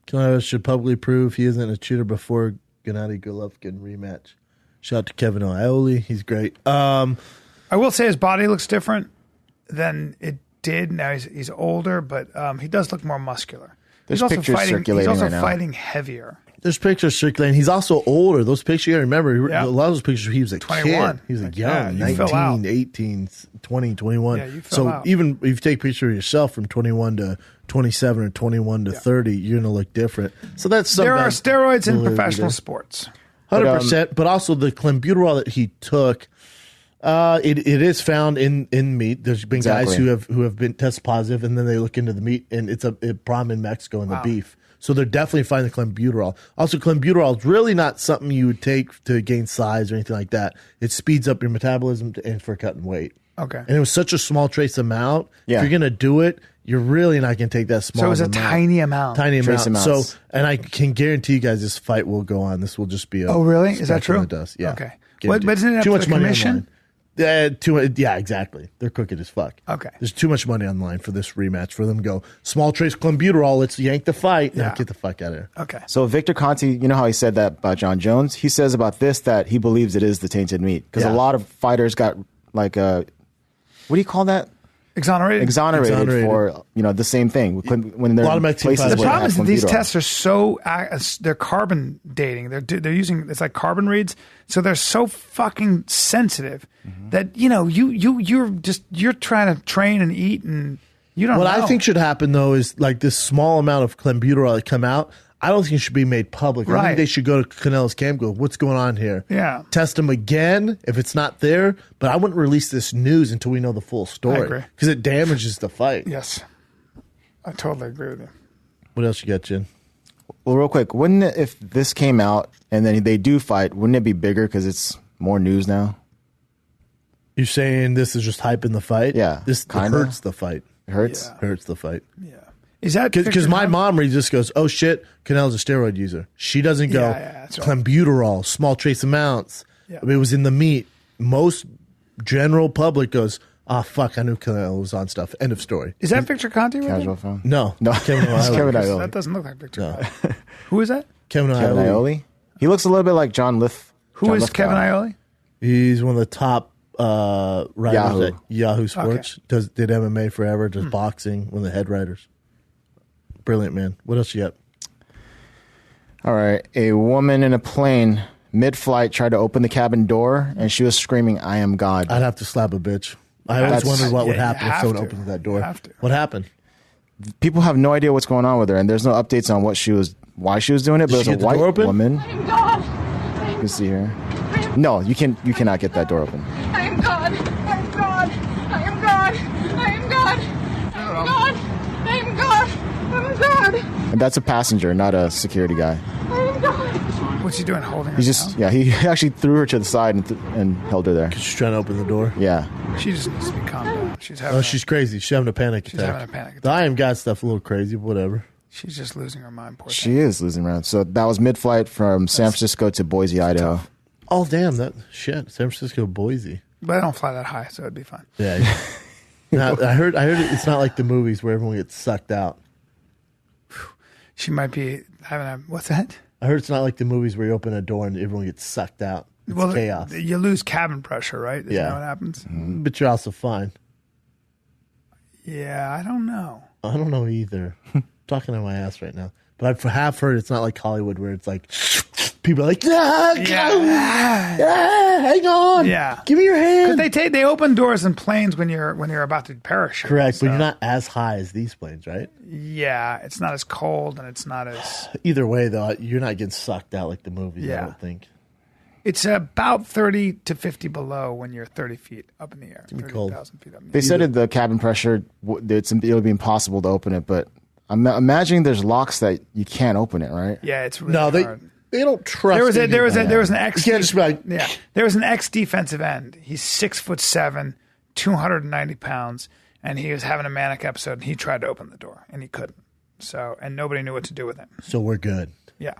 B: Canelo should publicly prove he isn't a cheater before Gennady Golovkin rematch. Shout out to Kevin Iole. He's great.
A: I will say his body looks different than it did. Now he's older, but he does look more muscular.
C: There's
A: he's also
C: pictures
A: fighting,
C: circulating
A: he's also
C: right now.
A: fighting heavier.
B: There's pictures circulating. He's also older. Those pictures, you gotta remember, a lot of those pictures, he was a
A: 21.
B: kid. He was
A: Like,
B: young,
A: yeah, you fell out.
B: 19, 18, 20, 21.
A: Yeah, you fell
B: so
A: out.
B: even if you take a picture of yourself from 21 to 27 or 21 to 30, you're going to look different. So that's something.
A: There are steroids in
B: validity
A: professional
B: there.
A: sports.
B: 100%. But also the clenbuterol that he took, it is found in meat. There's been guys who have been test positive, and then they look into the meat, and it's a problem in Mexico in the beef. So they're definitely finding the clenbuterol. Also, clenbuterol is really not something you would take to gain size or anything like that. It speeds up your metabolism and for cutting weight.
A: Okay.
B: And it was such a small trace amount.
C: Yeah.
B: If you're going to do it, you're really not going to take that small
A: So it was a
B: amount.
A: tiny amount.
B: Tiny
C: Trace
B: amount.
C: amounts.
B: So, and I can guarantee you guys this fight will go on. This will just be a
A: Oh, really? Is that
B: speck in
A: true?
B: the dust. Yeah.
A: Okay.
B: Guaranteed.
A: But isn't it up
B: too
A: to
B: much
A: the
B: money
A: commission?
B: on the line. Yeah, exactly. They're crooked as fuck.
A: Okay.
B: There's too much money on the line for this rematch for them to go, small trace clenbuterol, let's yank the fight. Now
A: Yeah.
B: get the fuck out of here.
A: Okay.
C: So Victor Conti, you know how he said that about John Jones? He says about this that he believes it is the tainted meat because
B: Yeah.
C: a lot of fighters got like what do you call that?
A: Exonerated.
C: Exonerated for the same thing when they're
B: A lot of
C: in
B: Mexican
C: places
B: fighters.
A: The
C: where
A: problem is
C: they
A: that
C: have
A: these
C: clenbuterol.
A: tests are so they're carbon dating. They're using it's like carbon reads, so they're so fucking sensitive that you're trying to train and eat and you don't.
B: What
A: know.
B: I think should happen though is like this small amount of clenbuterol that come out. I don't think it should be made public. I
A: Right.
B: think they should go to Canelo's camp. Go, what's going on here?
A: Yeah.
B: Test him again if it's not there. But I wouldn't release this news until we know the full
A: I
B: story
A: agree.
B: because it damages the fight.
A: Yes, I totally agree with you.
B: What else you got, Jen?
C: Well, real quick, wouldn't it, if this came out and then they do fight, wouldn't it be bigger because it's more news now?
B: You're saying this is just hyping the fight?
C: Yeah,
B: This
C: kinda.
B: hurts the fight.
C: It hurts.
A: Yeah.
B: Hurts the fight.
A: Yeah, is that
B: Because my mom just goes, oh shit, Canelo's a steroid user. She doesn't go,
A: Yeah, that's right.
B: clenbuterol, small trace amounts.
A: Yeah.
B: I mean, it was in the meat. Most general public goes, fuck, I knew Canelo was on stuff. End of story.
A: Is that Victor Conti? Right
C: Casual
A: there?
C: film.
B: No.
C: No,
B: Kevin
C: it's
B: Iole.
C: Kevin
A: That
C: Iole.
A: doesn't look like Victor
B: No.
A: Conti. Who is that?
B: Kevin
C: Kevin
B: Iole.
C: Iole. He looks a little bit like John Lith.
A: Who
C: John
A: is
C: Lithgow.
A: Kevin Iole?
B: He's one of the top writers
C: Yahoo.
B: at Yahoo Sports. Did MMA forever, does boxing, one of the head writers. Brilliant, man. What else you got?
C: All right. A woman in a plane mid-flight tried to open the cabin door, and she was screaming, "I am God."
B: I'd have to slap a bitch. I always
C: That's-
B: wondered what would
A: yeah, you
B: happen if
A: have
B: someone
A: to.
B: opens that
A: You
B: door.
A: have to.
B: What happened?
C: People have no idea what's going on with her, and there's no updates on why she was doing it. But
B: Did
C: it
B: she
C: was a
B: get the
C: white
B: door open?
C: woman.
D: I am God.
C: You can see her. No, you cannot get that door open.
D: I am God. I am God. I am God. I am God. I am God. I am God. I am God.
C: And that's a passenger, not a security guy.
D: I am God.
A: What's he doing? Holding her
C: He just,
A: down?
C: he actually threw her to the side and held her there.
B: She's trying to open the door.
C: Yeah.
A: She just needs to be calmed down. She's having.
B: Oh, she's crazy. She's having a panic
A: She's
B: attack.
A: having a panic
B: The
A: attack.
B: I am God stuff a little crazy, but whatever.
A: She's just losing her mind. Poor thing.
C: She is losing around. So that was mid-flight from San Francisco to Boise, Idaho.
B: Oh damn, that shit. San Francisco, Boise.
A: But I don't fly that high, so it'd be fine.
B: Yeah. Now, I heard it's not like the movies where everyone gets sucked out.
A: She might be having a what's that?
B: I heard it's not like the movies where you open a door and everyone gets sucked out. It's chaos.
A: You lose cabin pressure, right? Isn't
B: Yeah.
A: that what happens?
B: But you're also fine.
A: Yeah, I don't know.
B: I don't know either. I'm talking on my ass right now. But I have heard it's not like Hollywood where it's like people are like, hang on.
A: Yeah.
B: Give me your hand.
A: Because they open doors in planes when you're about to parachute.
B: Correct,
A: so-
B: but you're not as high as these planes, right?
A: Yeah, it's not as cold and it's not as.
B: Either way, though, you're not getting sucked out like the movies, I
A: Yeah.
B: don't think.
A: It's about 30 to 50 below when you're 30 feet up in the air.
B: be cold.
A: 30,000 feet up in the
C: They
A: air.
C: said at the cabin pressure, it'll be impossible to open it, but I'm imagining there's locks that you can't open it, right?
A: Yeah, it's really
B: No,
A: hard.
B: They don't trust.
A: There was an ex.
B: You can't just be like,
A: yeah. There was an ex defensive end. He's 6'7", 290 pounds, and he was having a manic episode. And he tried to open the door, and he couldn't. So, and nobody knew what to do with him.
B: So we're good.
A: Yeah.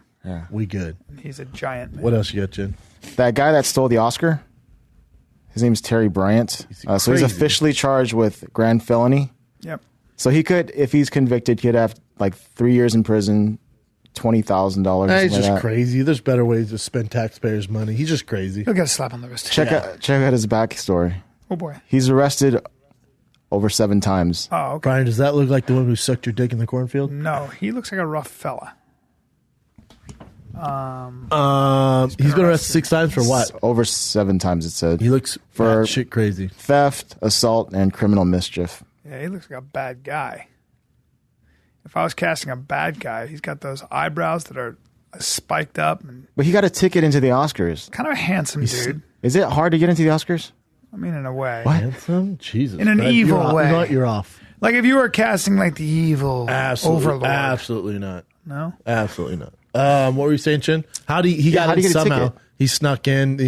B: We good.
A: And he's a giant man.
B: What else you got, Jen?
C: That guy that stole the Oscar, his name's Terry Bryant. So he's officially charged with grand felony.
A: Yep.
C: So he could, if he's convicted, he could have like 3 years in prison, $20,000.
B: He's just crazy. There's better ways to spend taxpayers' money. He's just crazy.
A: He'll get a slap on the wrist.
C: Check out his backstory.
A: Oh boy.
C: He's arrested over 7 times.
A: Oh, okay.
B: Brian, does that look like the one who sucked your dick in the cornfield?
A: No, he looks like a rough fella.
B: He's been arrested 6 times for what?
C: Over 7 times, it said.
B: He looks
C: for
B: shit crazy.
C: Theft, assault, and criminal mischief.
A: Yeah, he looks like a bad guy. If I was casting a bad guy, he's got those eyebrows that are spiked up. And
C: But he got a ticket into the Oscars.
A: kind of a handsome dude.
C: Is it hard to get into the Oscars?
A: I mean, in a way.
B: Handsome? Jesus.
A: In an
B: Brad,
A: evil
B: you're off.
A: way.
B: You know what? You're off.
A: Like if you were casting like the evil overlord.
B: Absolutely not.
A: No?
B: Absolutely not. What were you saying, Chin? How do he got
C: how do
B: in
C: you get a
B: somehow?
C: ticket?
B: He snuck in.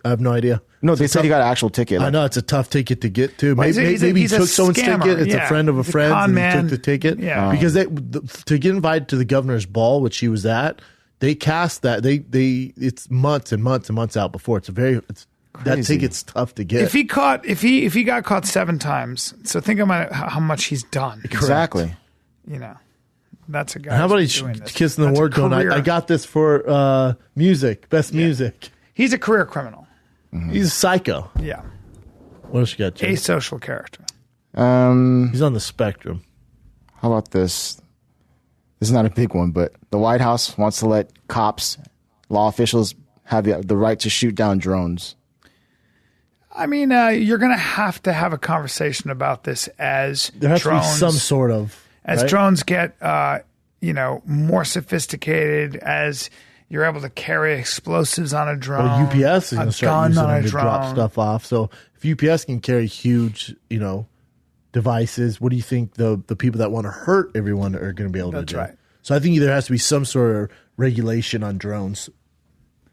B: I have no idea.
C: No, they said he got an actual ticket.
B: I know it's a tough ticket to get to. Maybe,
A: he's
B: maybe he
A: a
B: took someone's
A: scammer.
B: ticket. It's
A: Yeah.
B: a friend of a
A: He's a
B: friend,
A: con
B: and
A: man.
B: he took the ticket.
A: Yeah.
B: Because to get invited to the governor's ball, which he was at, they cast that. It's months and months and months out before. That ticket's tough to get.
A: If he got caught 7 times, so think about how much he's done.
C: Exactly.
A: That's a guy.
B: How about
A: who's
B: he's
A: doing this.
B: kissing the
A: That's a
B: word going,
A: career.
B: I got this for music, best music.
A: He's a career criminal.
B: He's a psycho.
A: Yeah.
B: What else you got, Jay?
A: Asocial character.
B: He's on the spectrum.
C: How about this? This is not a big one, but the White House wants to let cops, law officials, have the right to shoot down drones.
A: I mean, you're going to have a conversation about this as
B: There has
A: drones,
B: to be some sort of.
A: as
B: right?
A: drones get, more sophisticated, as you're able to carry explosives on a drone.
B: Well, UPS is going to start using them to drop
A: drone.
B: stuff off. So if UPS can carry huge, devices, what do you think the people that want to hurt everyone are going to be able to do?
A: That's right.
B: So I think there has to be some sort of regulation on drones.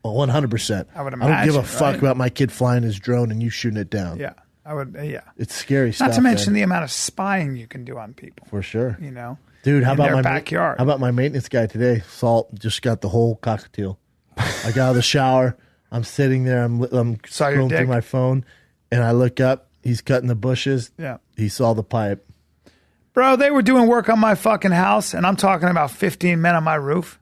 B: Well, 100%.
A: I would
B: I don't give a
A: imagine,
B: fuck
A: right?
B: about my kid flying his drone and you shooting it down.
A: Yeah, I would. Yeah,
B: It's scary stuff.
A: not to mention
B: man.
A: the amount of spying you can do on people.
B: For sure.
A: in
B: Dude, how about
A: their
B: my
A: backyard?
B: How about my maintenance guy today? Salt just got the whole cockatiel. I got out of the shower. I'm sitting there. I'm
A: Saw your
B: scrolling
A: dick?
B: through my phone, and I look up. He's cutting the bushes.
A: Yeah.
B: He saw the pipe.
A: Bro, they were doing work on my fucking house, and I'm talking about 15 men on my roof.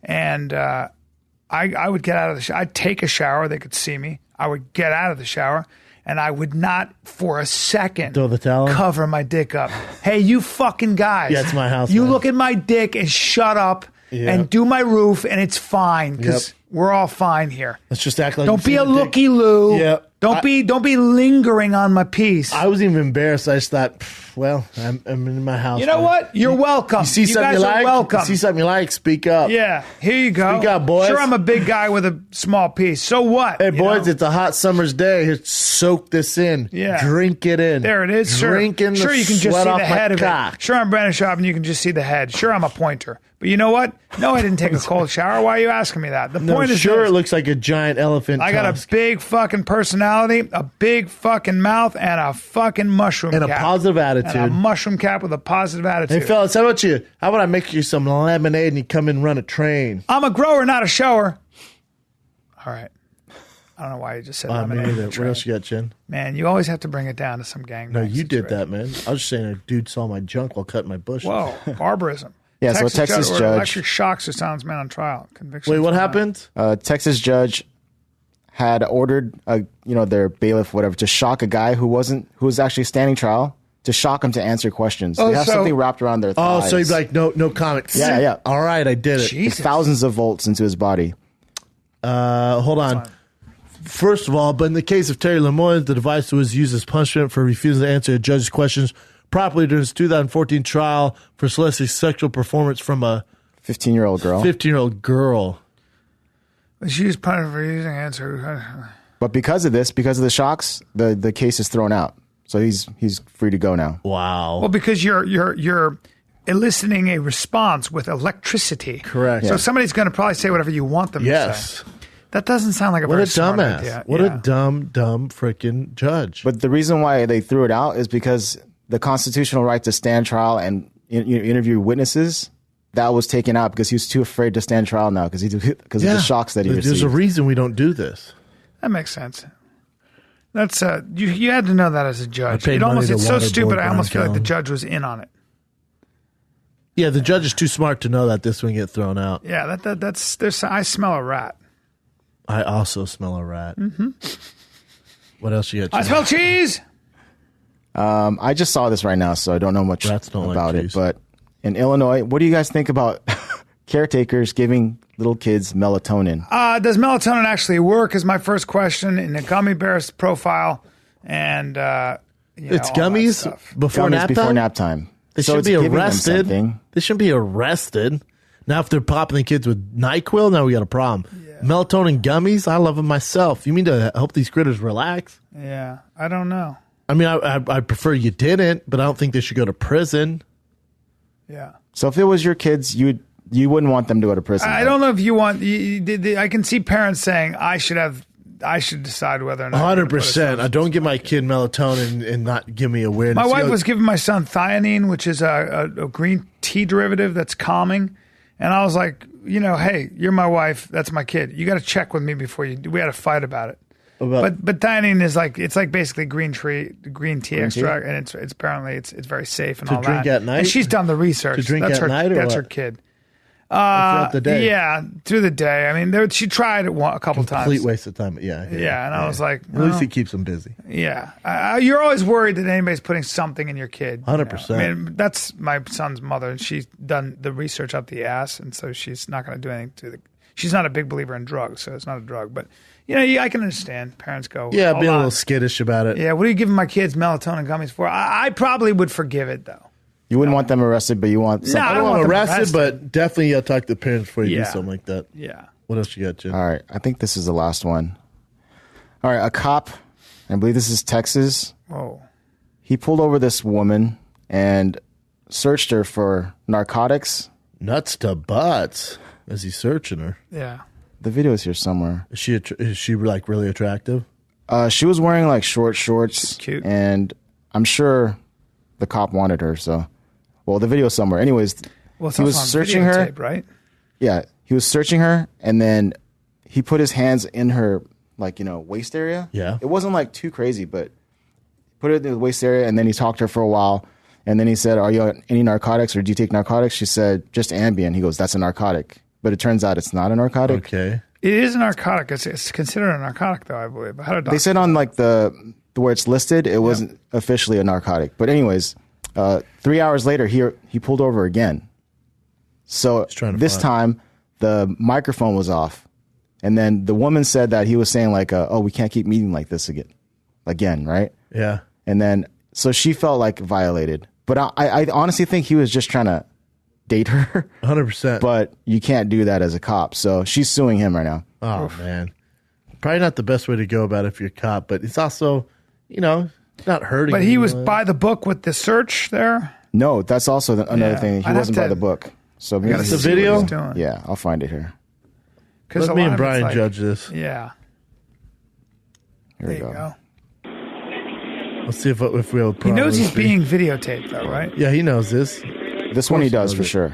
A: And I would get out of the shower. I'd take a shower. They could see me. I would get out of the shower, and I would not for a second
B: Throw the towel in?
A: cover my dick up. Hey, you fucking guys.
B: Yeah, it's my house,
A: You
B: man.
A: look at my dick and shut up and do my roof, and it's fine because we're all fine here.
B: Let's just act like
A: Don't
B: you've
A: be
B: seen
A: a
B: the dick.
A: looky-loo.
B: Yeah.
A: Don't be lingering on my piece.
B: I was even embarrassed. I just thought, well, I'm in my house.
A: You know
B: man.
A: what? You're welcome.
B: You see something
A: guys
B: you
A: are
B: like?
A: welcome.
B: You see something you like? Speak up.
A: Yeah, here you go.
B: Speak up, boys.
A: Sure, I'm a big guy with a small piece. So what?
B: Hey,
A: You
B: boys,
A: know?
B: it's a hot summer's day. Here, soak this in.
A: Yeah.
B: Drink it in.
A: There it is. Sure.
B: Drink in the
A: Sure, you can just
B: sweat
A: see
B: off
A: the
B: my
A: head of
B: cock.
A: it. Sure, I'm Brandon Schaub, and you can just see the head. Sure, I'm a pointer. But you know what? No, I didn't take a cold shower. Why are you asking me that? The
B: No,
A: point is
B: sure,
A: this.
B: it looks like a giant elephant
A: I got
B: tusk.
A: a big fucking personality, a big fucking mouth, and a fucking mushroom
B: And a
A: cap.
B: positive attitude.
A: And a mushroom cap with a positive attitude.
B: Hey, fellas, how about you? How about I make you some lemonade and you come in and run a train?
A: I'm a grower, not a shower. All right. I don't know why you just said
B: Me
A: lemonade.
B: neither. What else you got, Jen?
A: Man, you always have to bring it down to some gang.
B: No, you did that, man. I was just saying a dude saw my junk while cutting my bush.
A: Whoa, barbarism.
C: Yeah, so a Texas
A: or
C: judge-
A: electric shocks or sounds man on trial. Conviction.
B: Wait, what happened?
C: Texas judge had ordered their bailiff, whatever, to shock a guy who was actually standing trial, to shock him to answer questions.
A: Oh,
C: they have
A: so-
C: something wrapped around their
B: Oh,
C: thighs.
B: so you'd be like, no comment.
C: Yeah, yeah.
B: All right, I did it.
A: Jesus.
C: thousands of volts into his body.
B: Hold on. First of all, but in the case of Terry Lemoyne, the device was used as punishment for refusing to answer a judge's questions properly during his 2014 trial for soliciting sexual performance from a
C: 15-year-old girl.
B: 15-year-old girl.
A: She was punished for using answer.
C: But because of the shocks, the case is thrown out. So he's free to go now.
B: Wow.
A: Well, because you're eliciting a response with electricity.
B: Correct.
A: So
B: Yeah.
A: somebody's going to probably say whatever you want them to say. That doesn't sound like a
B: What
A: very
B: a
A: smart
B: dumbass.
A: idea.
B: What
A: Yeah.
B: a dumb freaking judge.
C: But the reason why they threw it out is because the constitutional right to stand trial and interview witnesses, that was taken out because he was too afraid to stand trial now because of the shocks that he received.
B: There's a reason we don't do this.
A: That makes sense. That's you had to know that as a judge.
B: paid money to
A: It's so
B: waterboard
A: stupid. I almost feel
B: Bryan
A: like the
B: Callen.
A: judge was in on it.
B: Yeah, the judge is too smart to know that this one get thrown out.
A: Yeah, that's. I smell a rat.
B: I also smell a rat.
A: Mm-hmm.
B: What else you got?
A: I smell cheese.
C: I just saw this right now, so I don't know much about it. But in Illinois, what do you guys think about caretakers giving little kids melatonin?
A: Does melatonin actually work? Is my first question in the gummy bears profile, and
B: It's gummies before nap time?
C: Before nap time.
B: They
C: So
B: should
C: it's
B: be
C: giving them
B: arrested.
C: something.
B: They shouldn't be arrested. Now, if they're popping the kids with NyQuil, now we got a problem. Melatonin gummies, I love them myself. You mean to help these critters relax?
A: Yeah, I don't know.
B: I mean, I prefer you didn't, but I don't think they should go to prison.
A: Yeah.
C: So if it was your kids, you wouldn't want them to go to prison.
A: I don't know if you want. I can see parents saying I should decide whether or not.
B: 100%. I don't give my kid melatonin and not give me awareness.
A: My wife was giving my son theanine, which is a green tea derivative that's calming, and I was like, hey, you're my wife, that's my kid. You got to check with me before you. We had a fight about it. But theanine is like basically green tea extract, and it's apparently it's very safe and
B: To
A: all
B: drink
A: that.
B: at night?
A: And she's done the research.
B: To drink
A: that's
B: at
A: her,
B: night or
A: that's
B: what?
A: her kid.
B: Throughout the day?
A: Yeah, through the day. I mean, she tried it a couple times.
B: Complete waste of time. Yeah.
A: Yeah, and I was like,
B: at least he keeps them busy.
A: Yeah. You're always worried that anybody's putting something in your kid.
B: 100%.
A: I mean, that's my son's mother, and she's done the research up the ass, and so she's not going to do anything to the. She's not a big believer in drugs, so it's not a drug. But, I can understand. Parents go,
B: Yeah,
A: hold
B: being a
A: on.
B: little skittish about it.
A: Yeah, what are you giving my kids melatonin gummies for? I probably would forgive it, though.
C: You wouldn't want them arrested, but you want something.
B: I don't want them arrested, but definitely you got to talk to the parents before you
A: Yeah.
B: do something like that.
A: Yeah.
B: What else you got, Jim?
C: All right, I think this is the last one. All right, a cop, I believe this is Texas.
A: Whoa.
C: He pulled over this woman and searched her for narcotics.
B: Nuts to butts as he's searching her.
A: Yeah.
C: The video is here somewhere.
B: Is she like really attractive?
C: She was wearing like short shorts.
A: She's cute.
C: And I'm sure the cop wanted her, so. Well, the video's somewhere. Anyways,
A: Well, it's
C: he was
A: also on
C: searching her.
A: videotape, right?
C: Yeah, he was searching her, and then he put his hands in her, waist area.
B: Yeah.
C: It wasn't like too crazy, but put it in the waist area, and then he talked to her for a while, and then he said, "Are you on any narcotics, or do you take narcotics?" She said, "Just Ambien." He goes, "That's a narcotic," but it turns out it's not a narcotic.
B: Okay.
A: It is a narcotic. It's considered a narcotic, though, I believe. How did
C: They said on the where it's listed, it wasn't officially a narcotic. But anyways, 3 hours later, he pulled over again. So this time, the microphone was off. And then the woman said that he was saying oh, we can't keep meeting like this again, right?
B: Yeah.
C: And then, so she felt like violated. But I honestly think he was just trying to date her.
B: 100%.
C: But you can't do that as a cop. So she's suing him right now.
B: Oh, man. Probably not the best way to go about it if you're a cop, but it's also, not hurting.
A: But he was
B: anyone.
A: by the book with the search there?
C: No, that's also another
A: Yeah.
C: thing. He
A: I'd
C: wasn't
A: have
C: by
A: to-
C: the book. So
A: gotta
C: maybe
B: the
A: see what
B: video?
A: he's doing.
C: Yeah, I'll find it here.
A: Because
B: Let me and Bryan judge this.
A: Yeah.
C: Here
A: There
C: we
A: you
C: go.
A: go.
B: Let's see if we have a
A: He
B: problem.
A: knows he's being videotaped, though, right?
B: Yeah, he knows this.
C: This one he does
B: knows
C: for
B: it.
C: sure.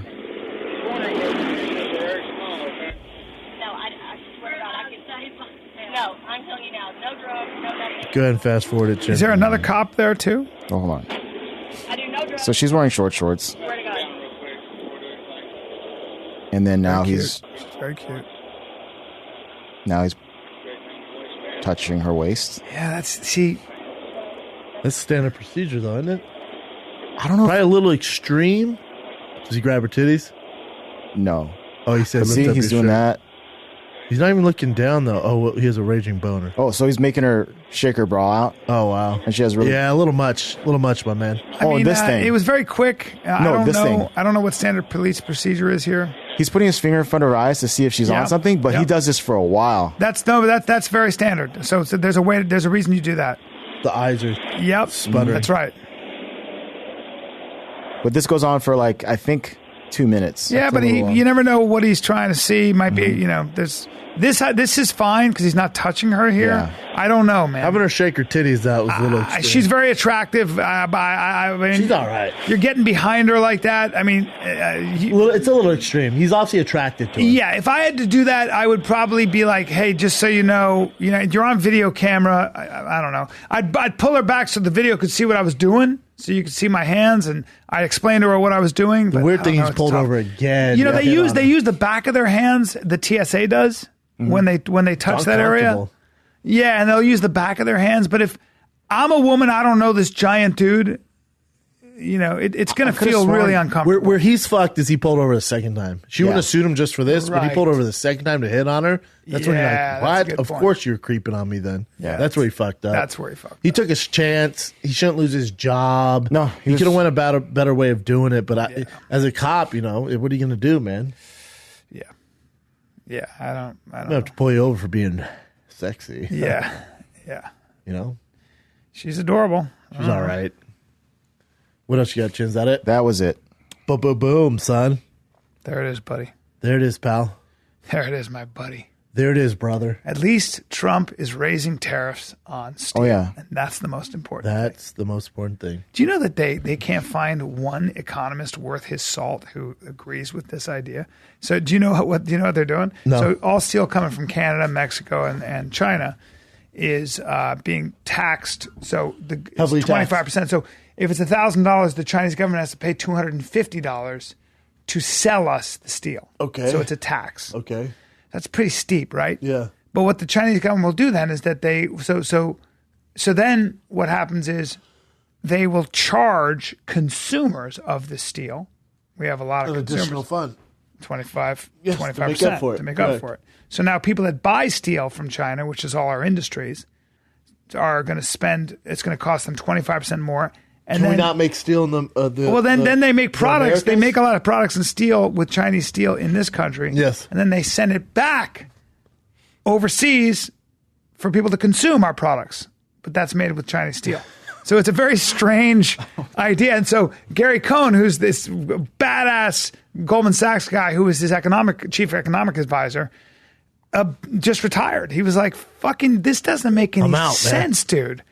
D: No, I'm telling you now, no drugs, no nothing.
B: Go ahead and fast forward it, Jim.
A: Is there another cop there, too?
C: Oh, hold on.
D: I do no drugs.
C: So she's wearing short shorts,
D: Swear to God.
C: and then now
A: Very
C: he's
A: cute. She's very cute.
C: touching her waist.
A: Yeah, see,
B: That's standard procedure, though, isn't it?
C: I don't know.
B: Probably a little extreme. Does he grab her titties?
C: No.
B: Oh, he said,
C: But
B: lift
C: see,
B: up
C: he's
B: your
C: doing
B: shirt.
C: that.
B: He's not even looking down, though. Oh, well, he has a raging boner.
C: Oh, so he's making her shake her bra out,
B: Oh, wow.
C: and she has really.
B: Yeah, a little much, my man.
A: I mean,
C: this thing.
A: It was very quick. I
C: No,
A: don't
C: this
A: know.
C: thing.
A: I don't know what standard police procedure is here.
C: He's putting his finger in front of her eyes to see if she's
A: Yeah.
C: on something, but he
A: Yeah.
C: does this for a while.
A: That's very standard. So there's a reason you do that.
B: The eyes are
A: Yep,
B: sputtering.
A: That's right.
C: But this goes on for like, I think 2 minutes.
A: Yeah,
C: That's
A: but
C: a little long.
A: you never know what he's trying to see. Might be, there's this is fine because he's not touching her here.
C: Yeah.
A: I don't know, man.
B: Having her shake her titties out was a little extreme.
A: She's very attractive. I mean,
B: She's all right.
A: You're getting behind her like that. I mean,
B: It's a little extreme. He's obviously attracted to her.
A: yeah. If I had to do that, I would probably be like, "Hey, just so you know, you're on video camera." I don't know. I'd pull her back so the video could see what I was doing, so you could see my hands, and I explained to her what I was doing.
B: The weird thing, he's pulled over again.
A: You know, they use the back of their hands. The TSA does when they touch that area. Yeah, and they'll use the back of their hands. But if I'm a woman, I don't know this giant dude. It's going to feel really uncomfortable.
B: Where he's fucked is he pulled over the second time. She wouldn't have sued him just for this, but he
A: Right.
B: pulled over the second time to hit on her. That's when you're like,
A: that's a
B: what?
A: good
B: Of
A: point.
B: course you're creeping on me then.
A: Yeah,
B: that's where he fucked up.
A: That's where he fucked up.
B: He took his chance. He shouldn't lose his job.
C: No,
B: he could have went about a better way of doing it. But as a cop, what are you going to do, man?
A: Yeah, I don't
B: I'm gonna have to pull you over for being sexy.
A: Yeah. She's adorable.
B: She's all right. What else you got, Chin? Is that it?
C: That was it.
B: Boom, son.
A: There it is, buddy.
B: There it is, pal.
A: There it is, my buddy.
B: There it is, brother.
A: At least Trump is raising tariffs on steel.
C: Oh, yeah.
A: And that's the most important
B: That's the most important thing.
A: Do you know that they can't find one economist worth his salt who agrees with this idea? So do you know what they're doing?
B: No.
A: So all steel coming from Canada, Mexico, and China is being taxed. So
B: Heavily
A: it's 25%. So if it's $1,000, the Chinese government has to pay $250 to sell us the steel.
B: Okay.
A: So it's a tax.
B: Okay.
A: That's pretty steep, right?
B: Yeah.
A: But what the Chinese government will do then is that so then what happens is they will charge consumers of the steel. We have a lot of
B: An
A: consumers.
B: additional fund.
A: 25% to make up for it. So now people that buy steel from China, which is all our industries, are going to spend. It's going to cost them 25% more. And
B: Can
A: then,
B: we not make steel in the
A: well, then they make products. They
B: Americans?
A: make a lot of products in steel with Chinese steel in this country.
B: Yes.
A: And then they send it back overseas for people to consume our products. But that's made with Chinese steel. So it's a very strange idea. And so Gary Cohn, who's this badass Goldman Sachs guy who was his chief economic advisor, just retired. He was like, fucking, this doesn't make any sense, dude.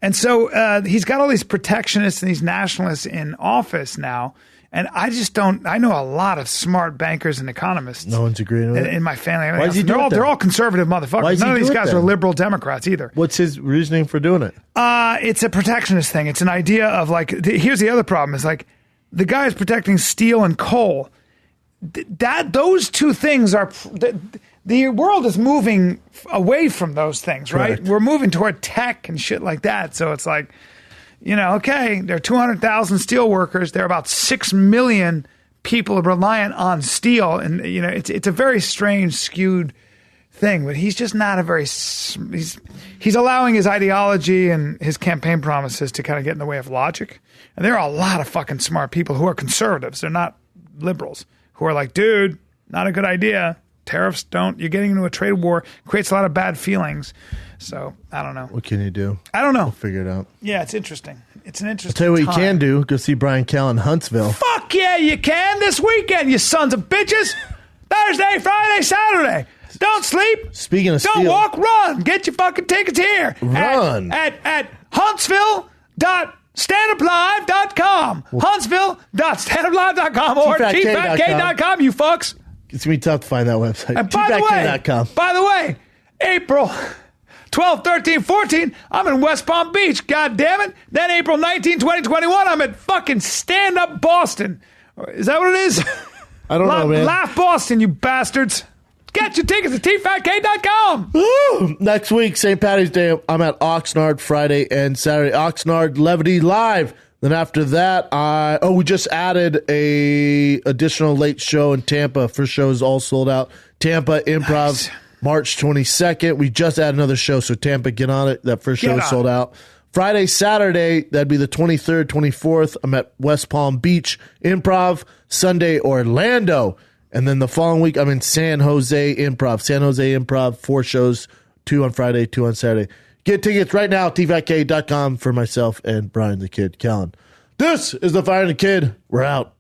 A: And so he's got all these protectionists and these nationalists in office now. And I just don't. I know a lot of smart bankers and economists.
B: No one's agreeing with it.
A: In my family.
B: Why is he doing it
A: They're
B: then?
A: all conservative motherfuckers.
B: Why is he
A: None of these
B: doing it
A: guys
B: then?
A: are liberal Democrats either.
B: What's his reasoning for doing it?
A: It's a protectionist thing. It's an idea of like, here's the other problem is like the guy is protecting steel and coal. Those two things are, the world is moving away from those things, right?
B: Correct.
A: We're moving toward tech and shit like that. So it's like, okay, there are 200,000 steel workers. There are about 6 million people reliant on steel. And, it's a very strange, skewed thing, but he's just not he's allowing his ideology and his campaign promises to kind of get in the way of logic. And there are a lot of fucking smart people who are conservatives. They're not liberals who are like, dude, not a good idea. Tariffs you're getting into a trade war, creates a lot of bad feelings. So I don't know.
B: What can you do?
A: I don't know.
B: We'll figure it out.
A: Yeah, it's interesting. It's an interesting
B: I'll tell you what
A: time.
B: you can do. Go see Bryan Callen in Huntsville.
A: Fuck yeah, you can this weekend, you sons of bitches. Thursday, Friday, Saturday. Don't sleep.
B: Speaking of
A: Don't
B: steel.
A: walk, run. Get your fucking tickets here.
B: Run.
A: At Huntsville.standuplive.com. Huntsville.standuplive.com or cheapfatk.com, you fucks.
B: It's going to be tough to find that website.
A: And
B: cheapfatk.com.
A: by the way, April 12, 13, 14, I'm in West Palm Beach. God damn it. Then April 19, 20, 21, I'm at fucking Stand Up Boston. Is that what it is?
B: I don't know, man.
A: Laugh Boston, you bastards. Get your tickets at tfatk.com.
B: Woo! Next week, St. Patty's Day, I'm at Oxnard Friday and Saturday. Oxnard Levity Live. Then after that, we just added a additional late show in Tampa. First show is all sold out. Tampa Improv,
A: Nice.
B: March 22nd. We just added another show, so Tampa, get on it. That first show is sold out. Friday, Saturday, that'd be the 23rd, 24th. I'm at West Palm Beach Improv. Sunday, Orlando. And then the following week, I'm in San Jose Improv. San Jose Improv, 4 shows, 2 on Friday, 2 on Saturday. Get tickets right now at tfatk.com for myself and Bryan the Kid Callen. This is the Fire and the Kid. We're out.